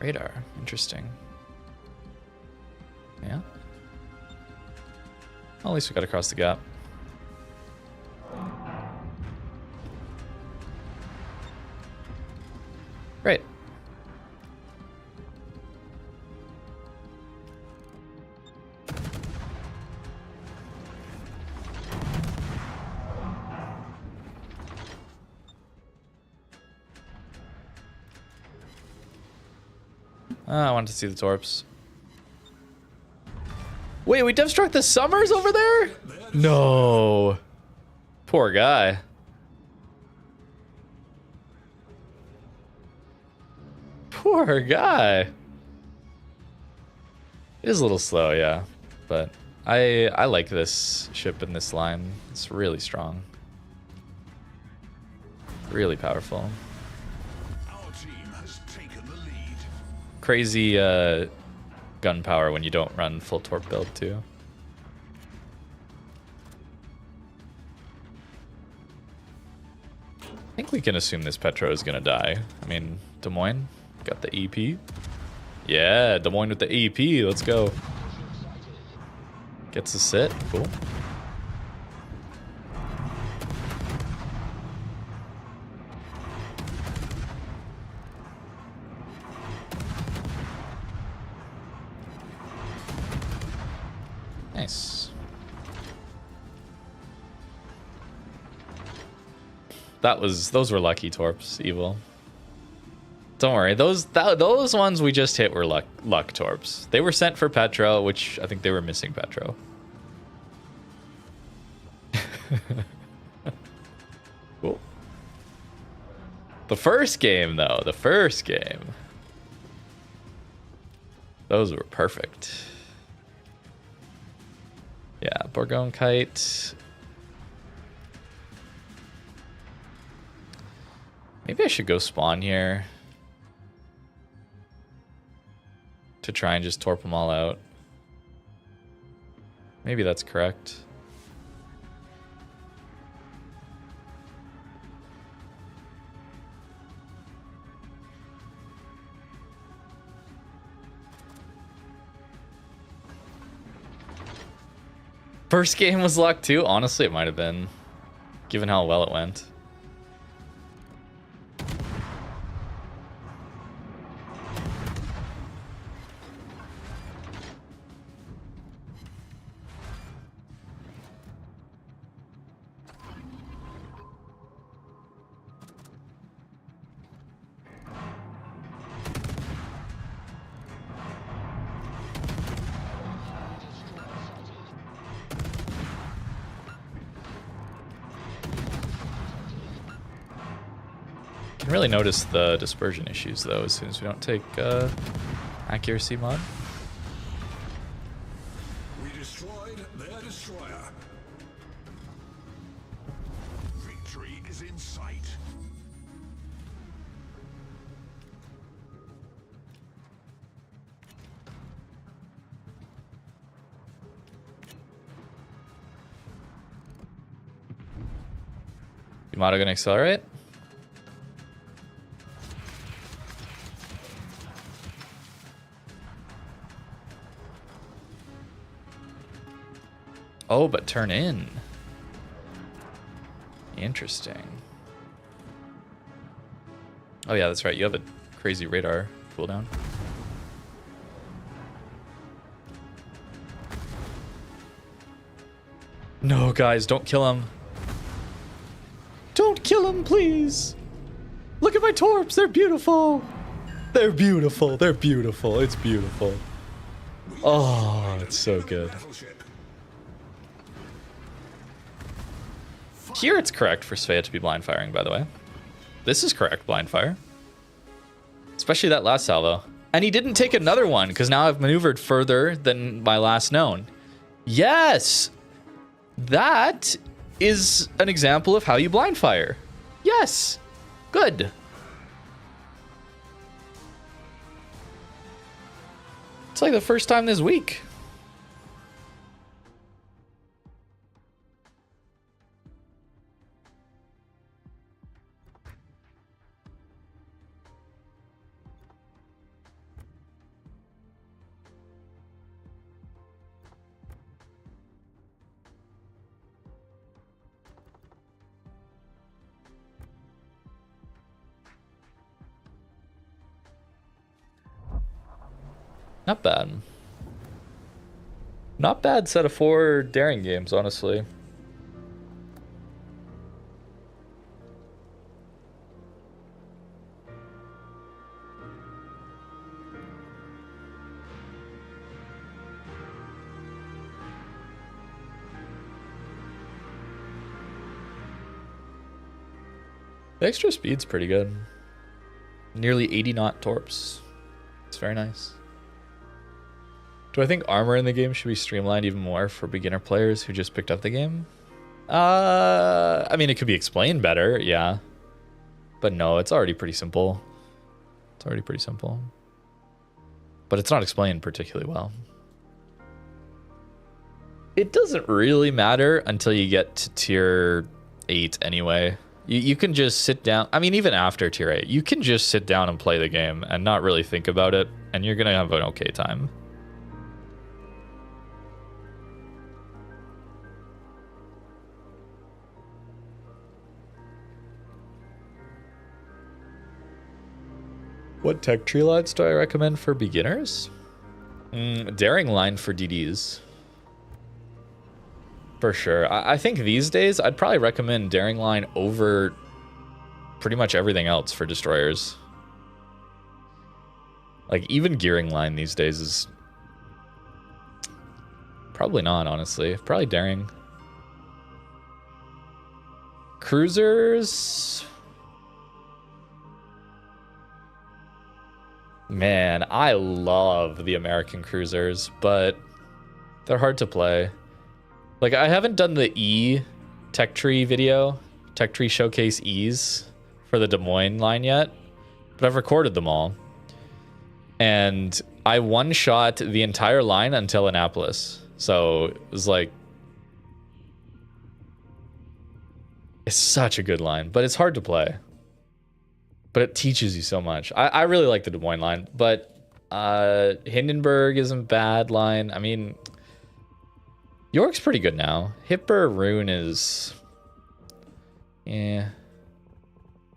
Radar, interesting. Yeah. Well, at least we got across the gap. Great. I wanted to see the torps. Wait, we dev-struck the Summers over there? No. Poor guy. Poor guy. It is a little slow, yeah. But I like this ship in this line. It's really strong. Really powerful. Our team has taken the lead. Crazy gun power when you don't run full torp build too. I think we can assume this Petro is gonna die. I mean, Des Moines got the EP. Yeah, Des Moines with the EP. Let's go. Gets a sit. Cool. Nice. Those were lucky torps, Evil. Don't worry, those ones we just hit were luck torps. They were sent for Petro, which I think they were missing Petro. Cool. The first game though, the first game. Those were perfect. Yeah, Bourgogne kite. Maybe I should go spawn here to try and just torp them all out. Maybe that's correct. First game was luck too? Honestly, it might have been, given how well it went. Can really notice the dispersion issues though as soon as we don't take accuracy mod. We destroyed is in sight. Yamato gonna accelerate? Oh, but turn in. Interesting. Oh yeah, that's right. You have a crazy radar cooldown. No, guys, don't kill him. Don't kill him, please. Look at my torps. They're beautiful. They're beautiful. They're beautiful. It's beautiful. Oh, it's so good. Here it's correct for Svea to be blind firing, by the way. This is correct blind fire. Especially that last salvo. And he didn't take another one, because now I've maneuvered further than my last known. Yes! That is an example of how you blind fire. Yes! Good. It's like the first time this week. Not bad. Not bad set of 4 daring games, honestly. The extra speed's pretty good. Nearly 80 knot torps. It's very nice. Do I think armor in the game should be streamlined even more for beginner players who just picked up the game? I mean, it could be explained better, yeah. But no, it's already pretty simple. It's already pretty simple. But it's not explained particularly well. It doesn't really matter until you get to tier 8 anyway. You can just sit down. I mean, even after tier 8, you can just sit down and play the game and not really think about it. And you're going to have an okay time. What tech tree lines do I recommend for beginners? Daring line for DDs. For sure. I think these days I'd probably recommend daring line over pretty much everything else for destroyers. Like even gearing line these days is probably not, honestly. Probably daring. Cruisers. Man, I love the American cruisers, but they're hard to play. Like, I haven't done the E tech tree video, tech tree showcase E's for the Des Moines line yet, but I've recorded them all. And I one-shot the entire line until Annapolis. So it was like, it's such a good line, but it's hard to play. But it teaches you so much. I really like the Des Moines line, but Hindenburg isn't bad line. I mean, York's pretty good now. Hipper Rune is, yeah.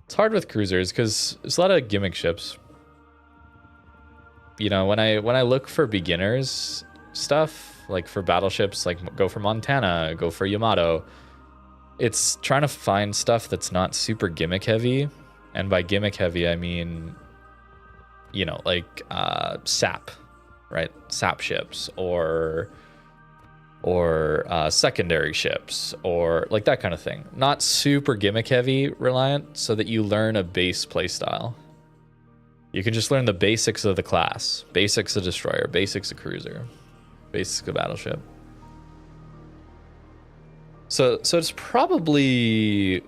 It's hard with cruisers because there's a lot of gimmick ships. You know, when I look for beginners stuff, like for battleships, like go for Montana, go for Yamato, it's trying to find stuff that's not super gimmick heavy. And by gimmick heavy, I mean, you know, like SAP, right? SAP ships or secondary ships or like that kind of thing. Not super gimmick heavy reliant so that you learn a base playstyle. You can just learn the basics of the class, basics of destroyer, basics of cruiser, basics of battleship. So it's probably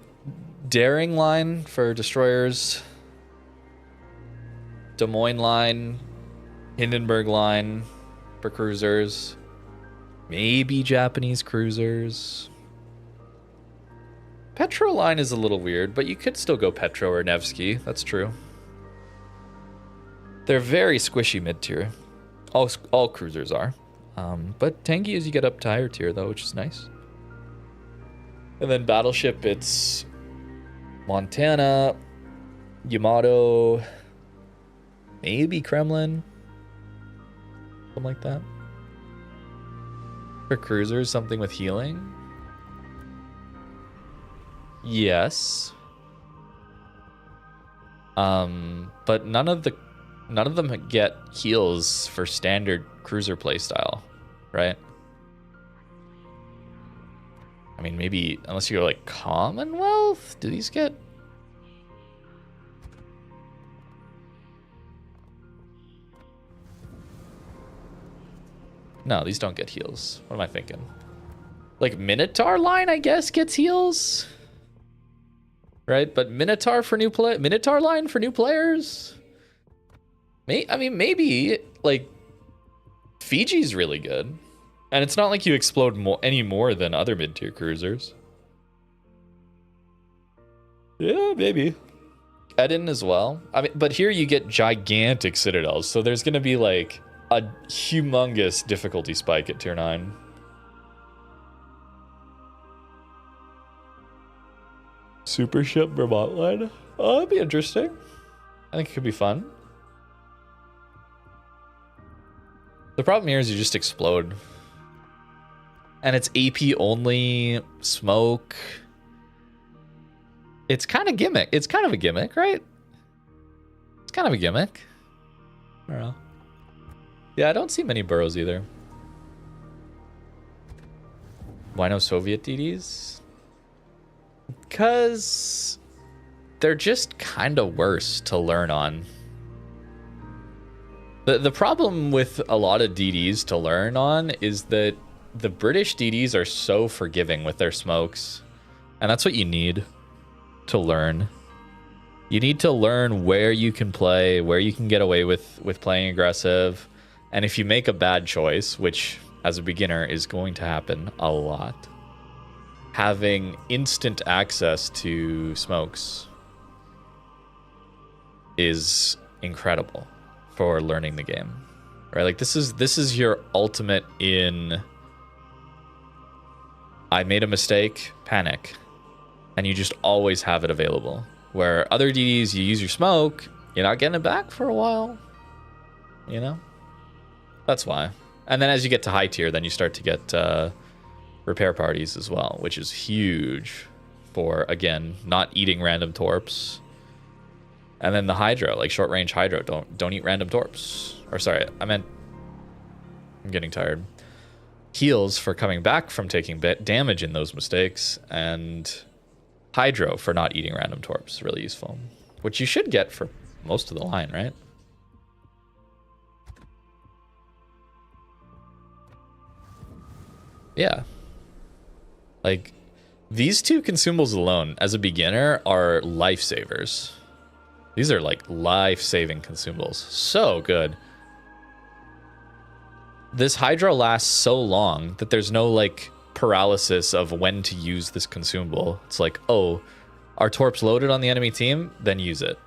Daring line for destroyers. Des Moines line. Hindenburg line for cruisers. Maybe Japanese cruisers. Petro line is a little weird, but you could still go Petro or Nevsky. That's true. They're very squishy mid-tier. All cruisers are. But tanky as you get up to higher tier, though, which is nice. And then battleship, it's Montana, Yamato, maybe Kremlin. Something like that. For cruisers, something with healing. Yes. But none of them get heals for standard cruiser playstyle, right? I mean, maybe unless you go like Commonwealth, do these get? No, these don't get heals. What am I thinking? Like Minotaur line, I guess, gets heals. Right? But Minotaur line for new players? I mean, maybe, like, Fiji's really good. And it's not like you explode any more than other mid-tier cruisers. Yeah, maybe. Eden as well. I mean, but here you get gigantic citadels, so there's gonna be, like, a humongous difficulty spike at tier 9. Super ship Vermont line. Oh, that'd be interesting. I think it could be fun. The problem here is you just explode. And it's AP only, smoke. It's kind of gimmick. It's kind of a gimmick, right? It's kind of a gimmick. I don't know. Yeah, I don't see many burrows either. Why no Soviet DDs? Because they're just kind of worse to learn on. The problem with a lot of DDs to learn on is that the British DDs are so forgiving with their smokes. And that's what you need to learn. You need to learn where you can play, where you can get away with playing aggressive. And if you make a bad choice, which as a beginner is going to happen a lot, having instant access to smokes is incredible for learning the game, right? Like this is your ultimate in I made a mistake, panic, and you just always have it available. Where other DDs, you use your smoke, you're not getting it back for a while, you know? That's why. And then as you get to high tier, then you start to get repair parties as well, which is huge for, again, not eating random torps. And then the hydro, like short range hydro, don't eat random torps. Or sorry, I'm getting tired. Heals for coming back from taking damage in those mistakes, and hydro for not eating random torps. Really useful, which you should get for most of the line, right? Yeah. Like, these two consumables alone, as a beginner, are lifesavers. These are, like, life-saving consumables. So good. This Hydra lasts so long that there's no, like, paralysis of when to use this consumable. It's like, oh, our torp's loaded on the enemy team? Then use it.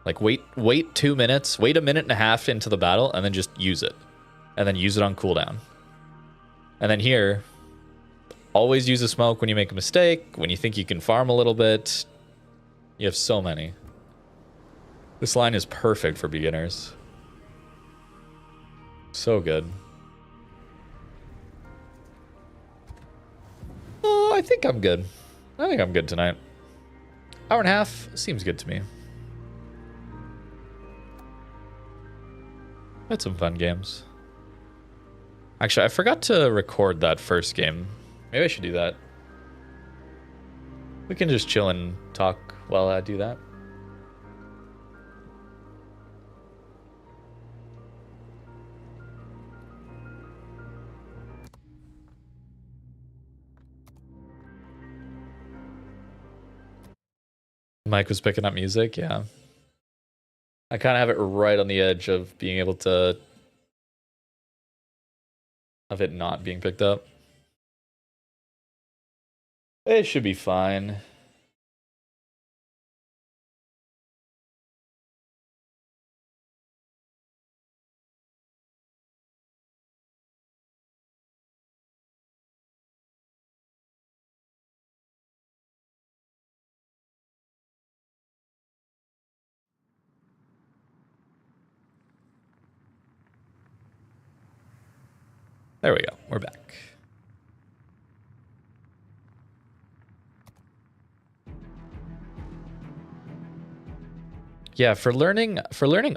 Like, wait 2 minutes, wait a minute and a half into the battle, and then just use it. And then use it on cooldown. And then here, always use a smoke when you make a mistake, when you think you can farm a little bit. You have so many. This line is perfect for beginners. So good. Oh, I think I'm good. I think I'm good tonight. Hour and a half seems good to me. Had some fun games. Actually, I forgot to record that first game. Maybe I should do that. We can just chill and talk while I do that. Mike was picking up music, yeah. I kind of have it right on the edge of being able to... of it not being picked up. It should be fine. There we go. We're back. Yeah, for learning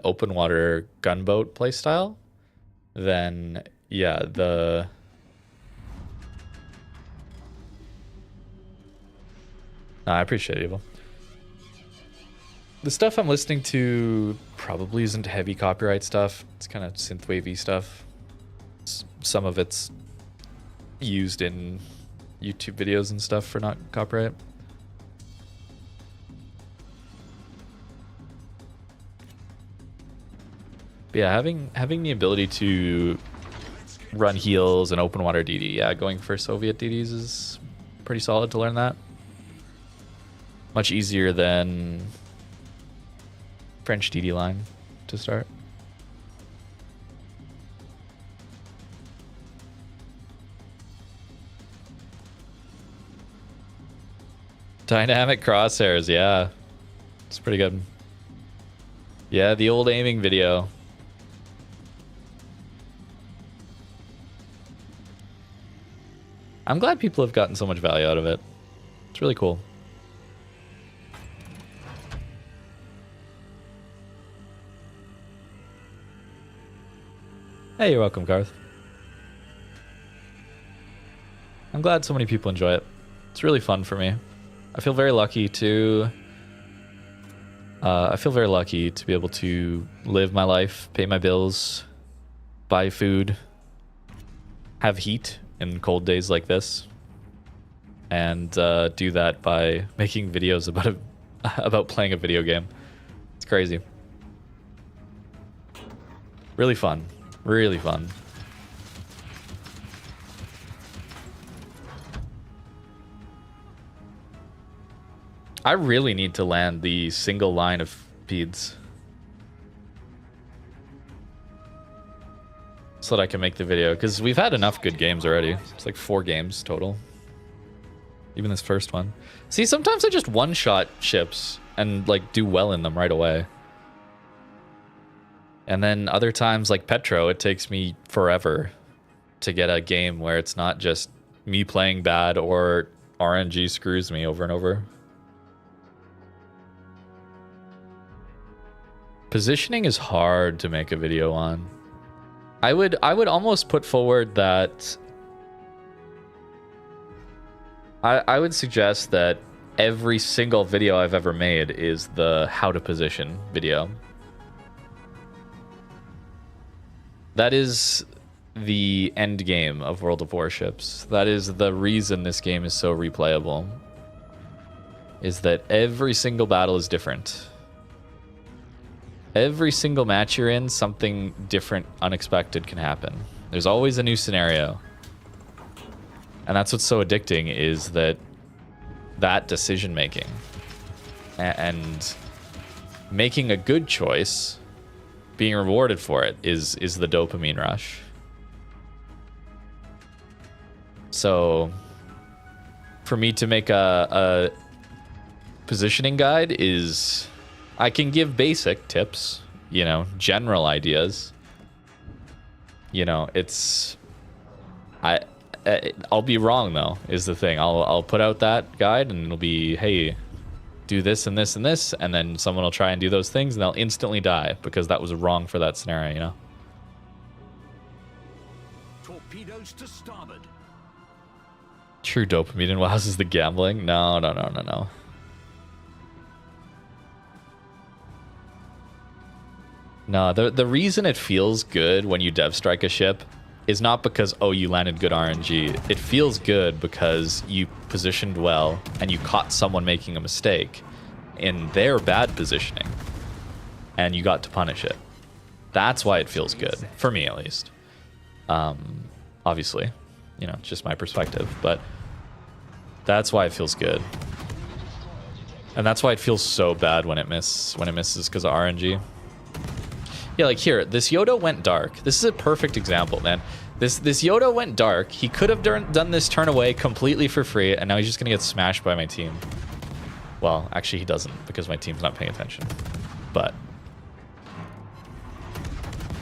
open water gunboat playstyle, then yeah, the I appreciate it, Evil. The stuff I'm listening to probably isn't heavy copyright stuff. It's kind of synthwavy stuff. Some of it's used in YouTube videos and stuff for not copyright. But yeah, having the ability to run heals and open water DD, yeah, going for Soviet DDs is pretty solid to learn that. Much easier than French DD line to start. Dynamic crosshairs, yeah. It's pretty good. Yeah, the old aiming video. I'm glad people have gotten so much value out of it. It's really cool. Hey, you're welcome, Garth. I'm glad so many people enjoy it. It's really fun for me. I feel very lucky to... be able to live my life, pay my bills, buy food, have heat in cold days like this, and do that by making videos about playing a video game. It's crazy. Really fun. Really fun. I really need to land the single line of peds so that I can make the video, because we've had enough good games already. It's like 4 games total. Even this first one. See, sometimes I just one-shot ships and like do well in them right away. And then other times, like Petro, it takes me forever to get a game where it's not just me playing bad or RNG screws me over and over. Positioning is hard to make a video on. I would almost put forward that I would suggest that every single video I've ever made is the how to position video. That is the end game of World of Warships. That is the reason this game is so replayable. Is that every single battle is different. Every single match you're in, something different, unexpected can happen. There's always a new scenario. And that's what's so addicting, is that decision making. And making a good choice, being rewarded for it, is the dopamine rush. So for me to make a positioning guide is, I can give basic tips, you know, general ideas. You know, it's I'll be wrong though, is the thing. I'll put out that guide and it'll be, hey, do this and this and this, and then someone will try and do those things and they'll instantly die because that was wrong for that scenario, you know? Torpedoes to starboard. True dopamine in WoWs is the gambling? No. No, the reason it feels good when you dev strike a ship is not because, oh, you landed good RNG. It feels good because you positioned well and you caught someone making a mistake. in their bad positioning, and you got to punish it. That's why it feels good, for me at least. Obviously, you know, it's just my perspective, but that's why it feels good. And that's why it feels so bad when it misses because of RNG. Yeah, like here, this Yoda went dark. This is a perfect example, man. This Yoda went dark. He could have done this turn away completely for free, and now he's just gonna get smashed by my team. Well, actually he doesn't, because my team's not paying attention. But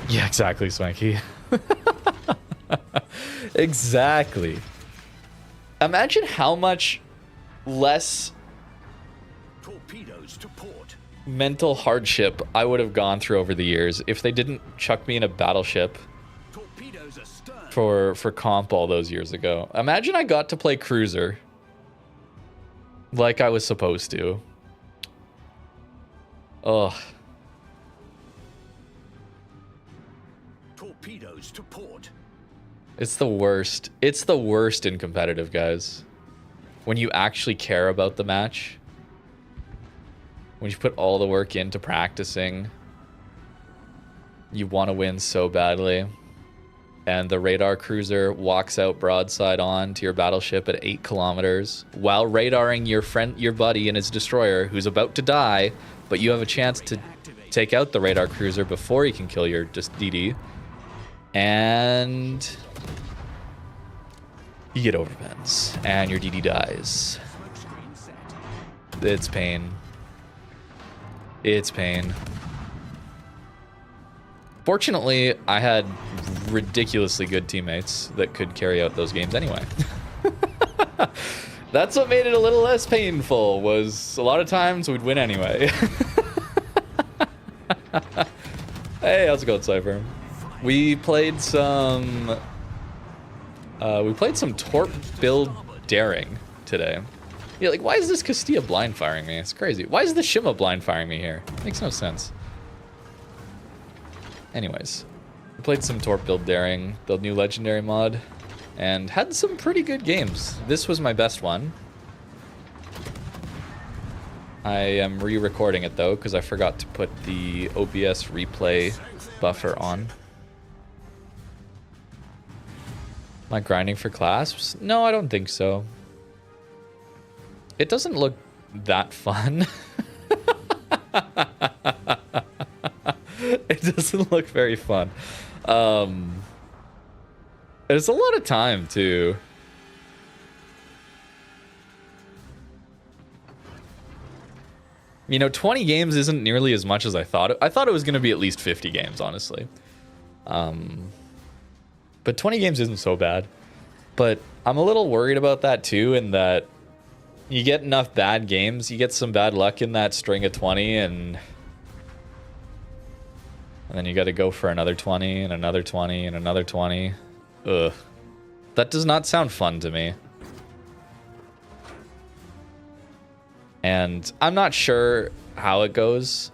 yeah, exactly, Swanky. Exactly. Imagine how much less Torpedoes to port. mental hardship I would have gone through over the years if they didn't chuck me in a battleship Torpedoes astern. for comp all those years ago. Imagine I got to play cruiser like I was supposed to. Ugh. Torpedoes to port. It's the worst. It's the worst in competitive, guys. When you actually care about the match. When you put all the work into practicing. You want to win so badly. And the radar cruiser walks out broadside on to your battleship at 8 kilometers while radaring your buddy and his destroyer who's about to die, but you have a chance to take out the radar cruiser before he can kill your DD. And you get overpens and your DD dies. It's pain. It's pain. Fortunately, I had ridiculously good teammates that could carry out those games anyway. That's what made it a little less painful, was a lot of times we'd win anyway. Hey, how's it going, Cypher? We played some Torp build daring today. Yeah, like, why is this Castilla blind firing me? It's crazy. Why is the Shima blind firing me here? Makes no sense. Anyways, we played some Torp build daring, the new legendary mod, and had some pretty good games. This was my best one. I am re-recording it though, because I forgot to put the OBS replay buffer on. Am I grinding for clasps? No, I don't think so. It doesn't look that fun. It doesn't look very fun. It's a lot of time too. You know, 20 games isn't nearly as much as I thought. I thought it was going to be at least 50 games, honestly. But 20 games isn't so bad. But I'm a little worried about that too, in that you get enough bad games, you get some bad luck in that string of 20, and then you got to go for another 20 and another 20 and another 20. Ugh. That does not sound fun to me. And I'm not sure how it goes.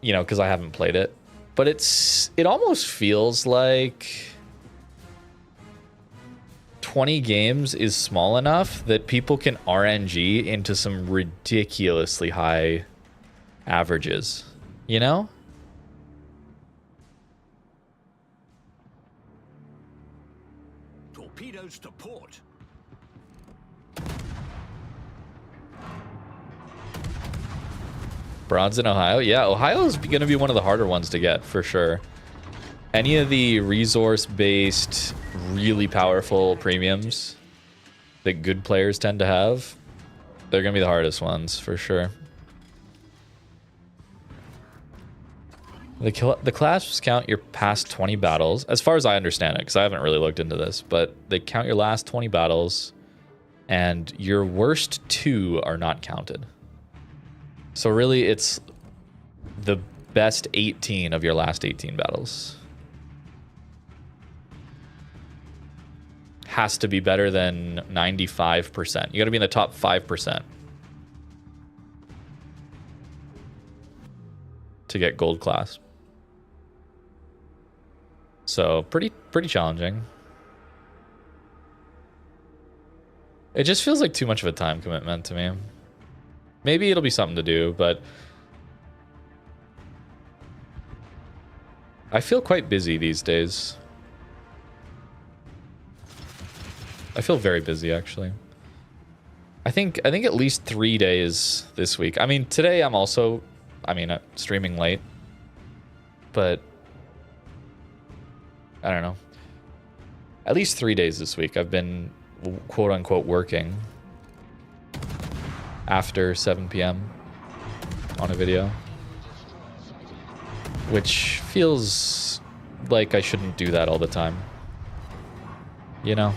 You know, because I haven't played it. But it almost feels like 20 games is small enough that people can RNG into some ridiculously high averages, you know? Torpedoes to port. Bronze in Ohio? Yeah, Ohio is going to be one of the harder ones to get, for sure. Any of the resource-based, really powerful premiums that good players tend to have, they're going to be the hardest ones, for sure. The clasps count your past 20 battles, as far as I understand it, because I haven't really looked into this, but they count your last 20 battles, and your worst 2 are not counted. So really, it's the best 18 of your last 18 battles. Has to be better than 95%. You got to be in the top 5% to get gold class. So pretty challenging. It just feels like too much of a time commitment to me. Maybe it'll be something to do, but I feel quite busy these days. I feel very busy, actually. I think at least 3 days this week. I mean, today I'm also, streaming late, but I don't know. At least 3 days this week I've been quote unquote working after 7 p.m. on a video, which feels like I shouldn't do that all the time. You know?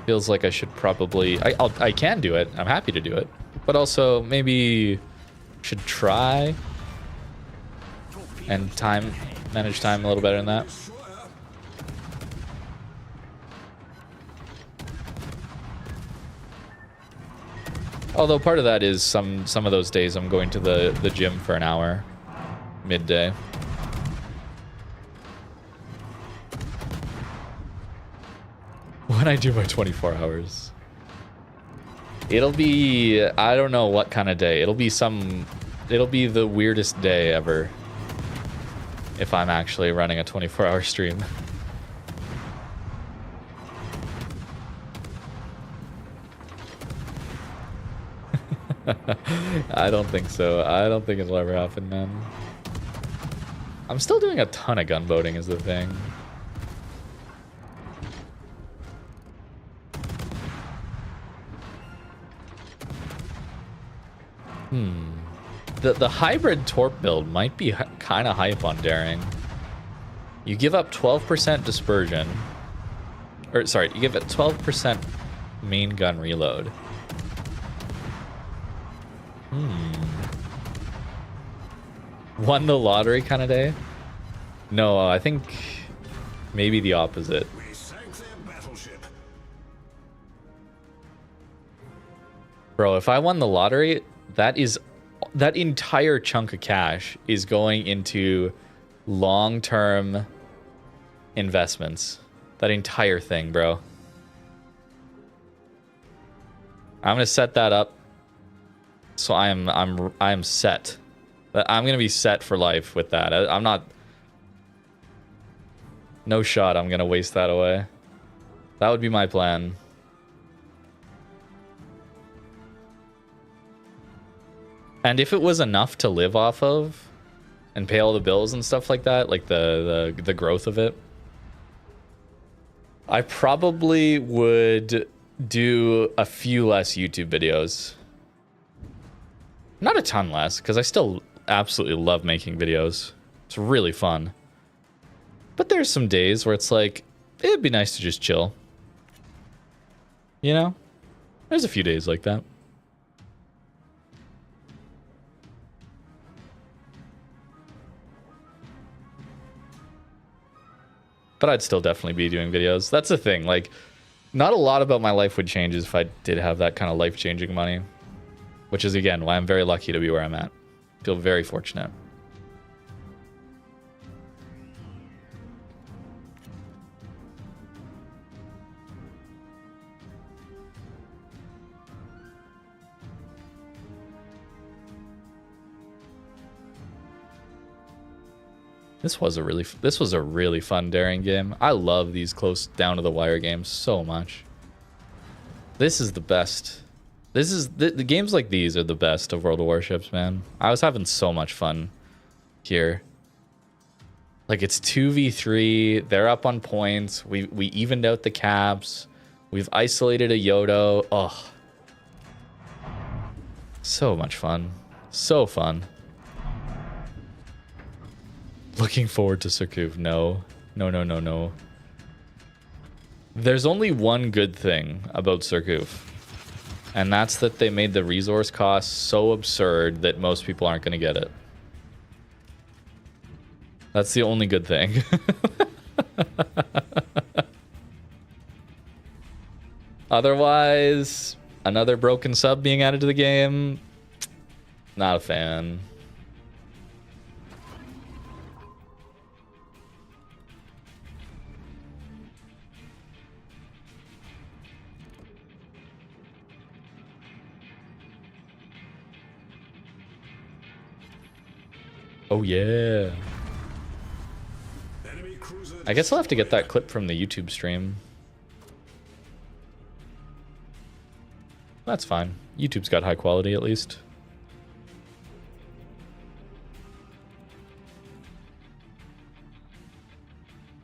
Feels like I should probably... I can do it. I'm happy to do it. But also, maybe should try and manage time a little better than that. Although part of that is some of those days I'm going to the gym for an hour, midday. When I do my 24 hours. It'll be, I don't know what kind of day. It'll be the weirdest day ever. If I'm actually running a 24-hour stream. I don't think so. I don't think it'll ever happen, man. I'm still doing a ton of gunboating is the thing. The hybrid torp build might be kind of hype on daring. You give up 12% dispersion. Or, sorry, you give it 12% main gun reload. Won the lottery kind of day? No, I think maybe the opposite. We sank their battleship. Bro, if I won the lottery, that entire chunk of cash is going into long-term investments. That entire thing, bro. I'm gonna set that up so I'm set. I'm gonna be set for life with that. I'm not. No shot. I'm gonna waste that away. That would be my plan. And if it was enough to live off of and pay all the bills and stuff like that, like the growth of it, I probably would do a few less YouTube videos. Not a ton less, because I still absolutely love making videos. It's really fun. But there's some days where it's like, it'd be nice to just chill. You know? There's a few days like that. But I'd still definitely be doing videos. That's the thing. Like, not a lot about my life would change if I did have that kind of life-changing money. Which is, again, why I'm very lucky to be where I'm at. Feel very fortunate. This was a really fun daring game. I love these close down to the wire games so much. This is the best. This is the games like these are the best of World of Warships, man. I was having so much fun here. Like, it's 2v3, they're up on points, we evened out the caps, we've isolated a Yodo. Oh, so much fun. So fun. Looking forward to Surcouf. No. No. There's only one good thing about Surcouf. And that's that they made the resource cost so absurd that most people aren't going to get it. That's the only good thing. Otherwise, another broken sub being added to the game. Not a fan. Oh yeah. Enemy cruiser I guess I'll have to get destroyed. that clip from the YouTube stream. That's fine. YouTube's got high quality at least.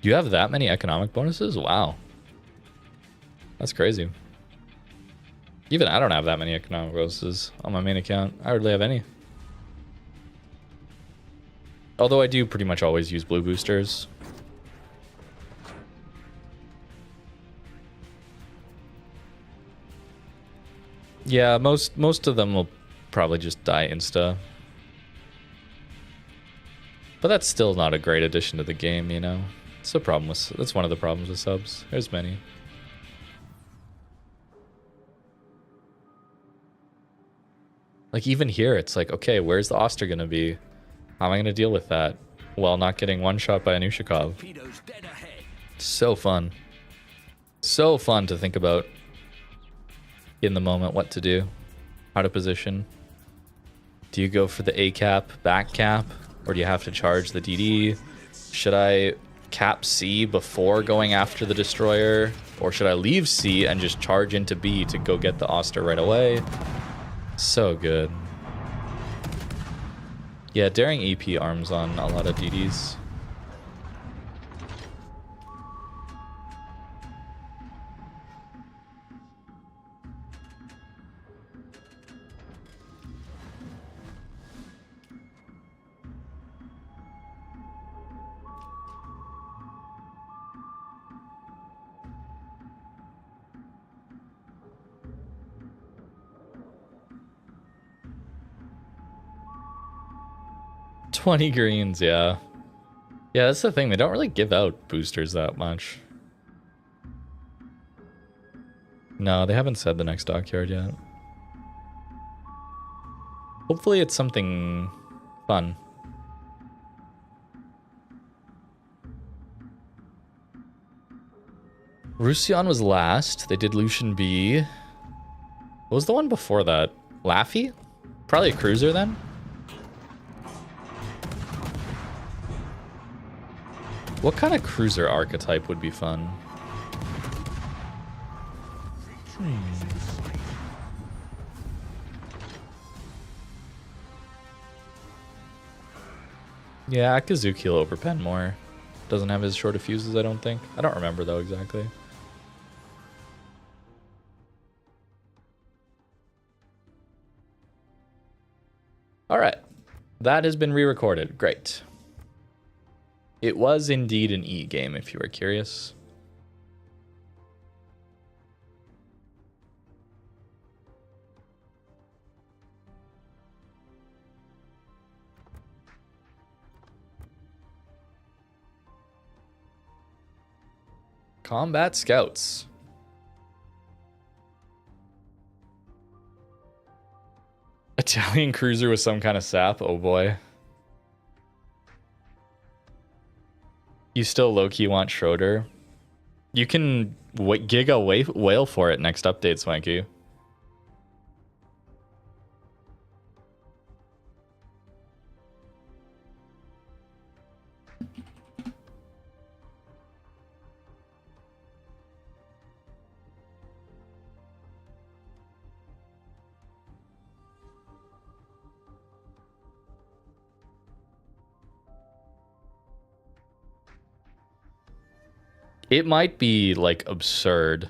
You have that many economic bonuses? Wow. That's crazy. Even I don't have that many economic bonuses on my main account. I hardly have any. Although I do pretty much always use blue boosters. Yeah, most of them will probably just die insta. But that's still not a great addition to the game, you know? It's a problem with, that's one of the problems with subs. There's many. Like even here, it's like, okay, where's the Oster gonna be? How am I gonna deal with that while not getting one shot by a Nushikov? Torpedoes dead ahead. So fun. So fun to think about in the moment what to do, how to position. Do you go for the A cap, back cap, or do you have to charge the DD? Should I cap C before going after the destroyer, or should I leave C and just charge into B to go get the Oster right away? So good. Yeah, daring EP arms on a lot of DDs. $20 greens, yeah. Yeah, that's the thing. They don't really give out boosters that much. No, they haven't said the next dockyard yet. Hopefully it's something fun. Russion was last. They did Lucian B. What was the one before that? Laffy? Probably a cruiser then? What kind of cruiser archetype would be fun? Yeah, Akazuki will overpen more. Doesn't have as short of fuses, I don't think. I don't remember though exactly. Alright. That has been re-recorded. Great. It was indeed an E game, if you were curious. Combat Scouts. Italian cruiser with some kind of sap? Oh boy. You still low-key want Schroeder? You can Giga Whale for it next update, Swanky. It might be, like, absurd.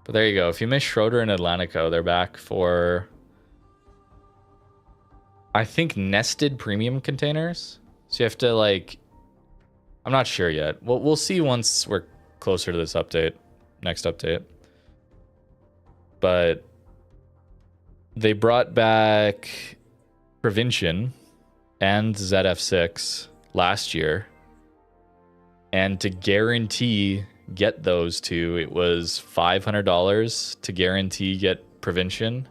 But there you go. If you miss Schroeder and Atlantico, they're back for, I think, nested premium containers. So you have to, like... I'm not sure yet. We'll see once we're closer to this update. Next update. But they brought back Provincian and ZF6 last year. And to guarantee get those two, it was $500 to guarantee get Provincian,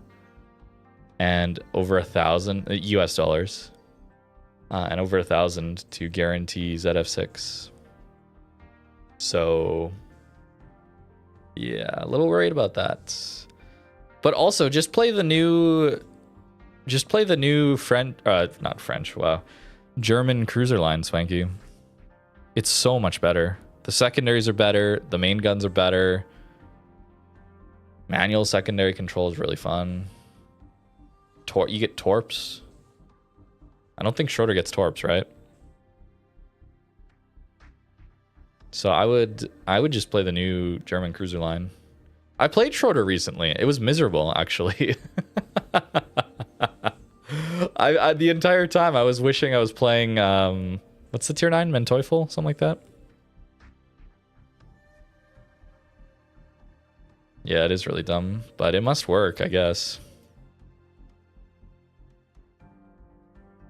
and over 1,000 US dollars, and over 1,000 to guarantee ZF6. So, yeah, a little worried about that. But also, just play the new Just play the new not French, wow. German cruiser line, Swanky. It's so much better. The secondaries are better. The main guns are better. Manual secondary control is really fun. You get torps. I don't think Schroeder gets torps, right? So I would just play the new German cruiser line. I played Schroeder recently. It was miserable, actually. I the entire time I was wishing I was playing what's the tier 9? Menteufel? Something like that? Yeah, it is really dumb, but it must work, I guess.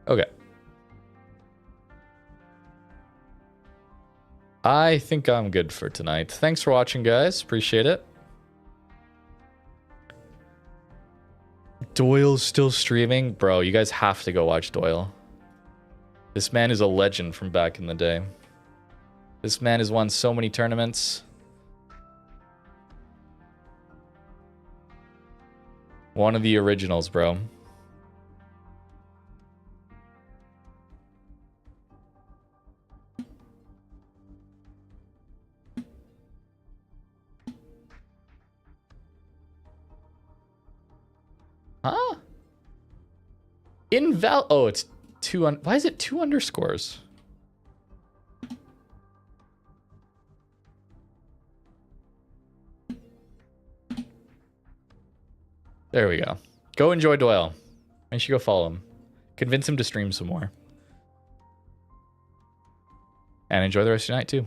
Okay. I think I'm good for tonight. Thanks for watching, guys. Appreciate it. Doyle's still streaming? Bro, you guys have to go watch Doyle. This man is a legend from back in the day. This man has won so many tournaments. One of the originals, bro. Huh? Oh, it's why is it 2 underscores? There we go. Go enjoy Doyle. I should go follow him. Convince him to stream some more. And enjoy the rest of your night, too.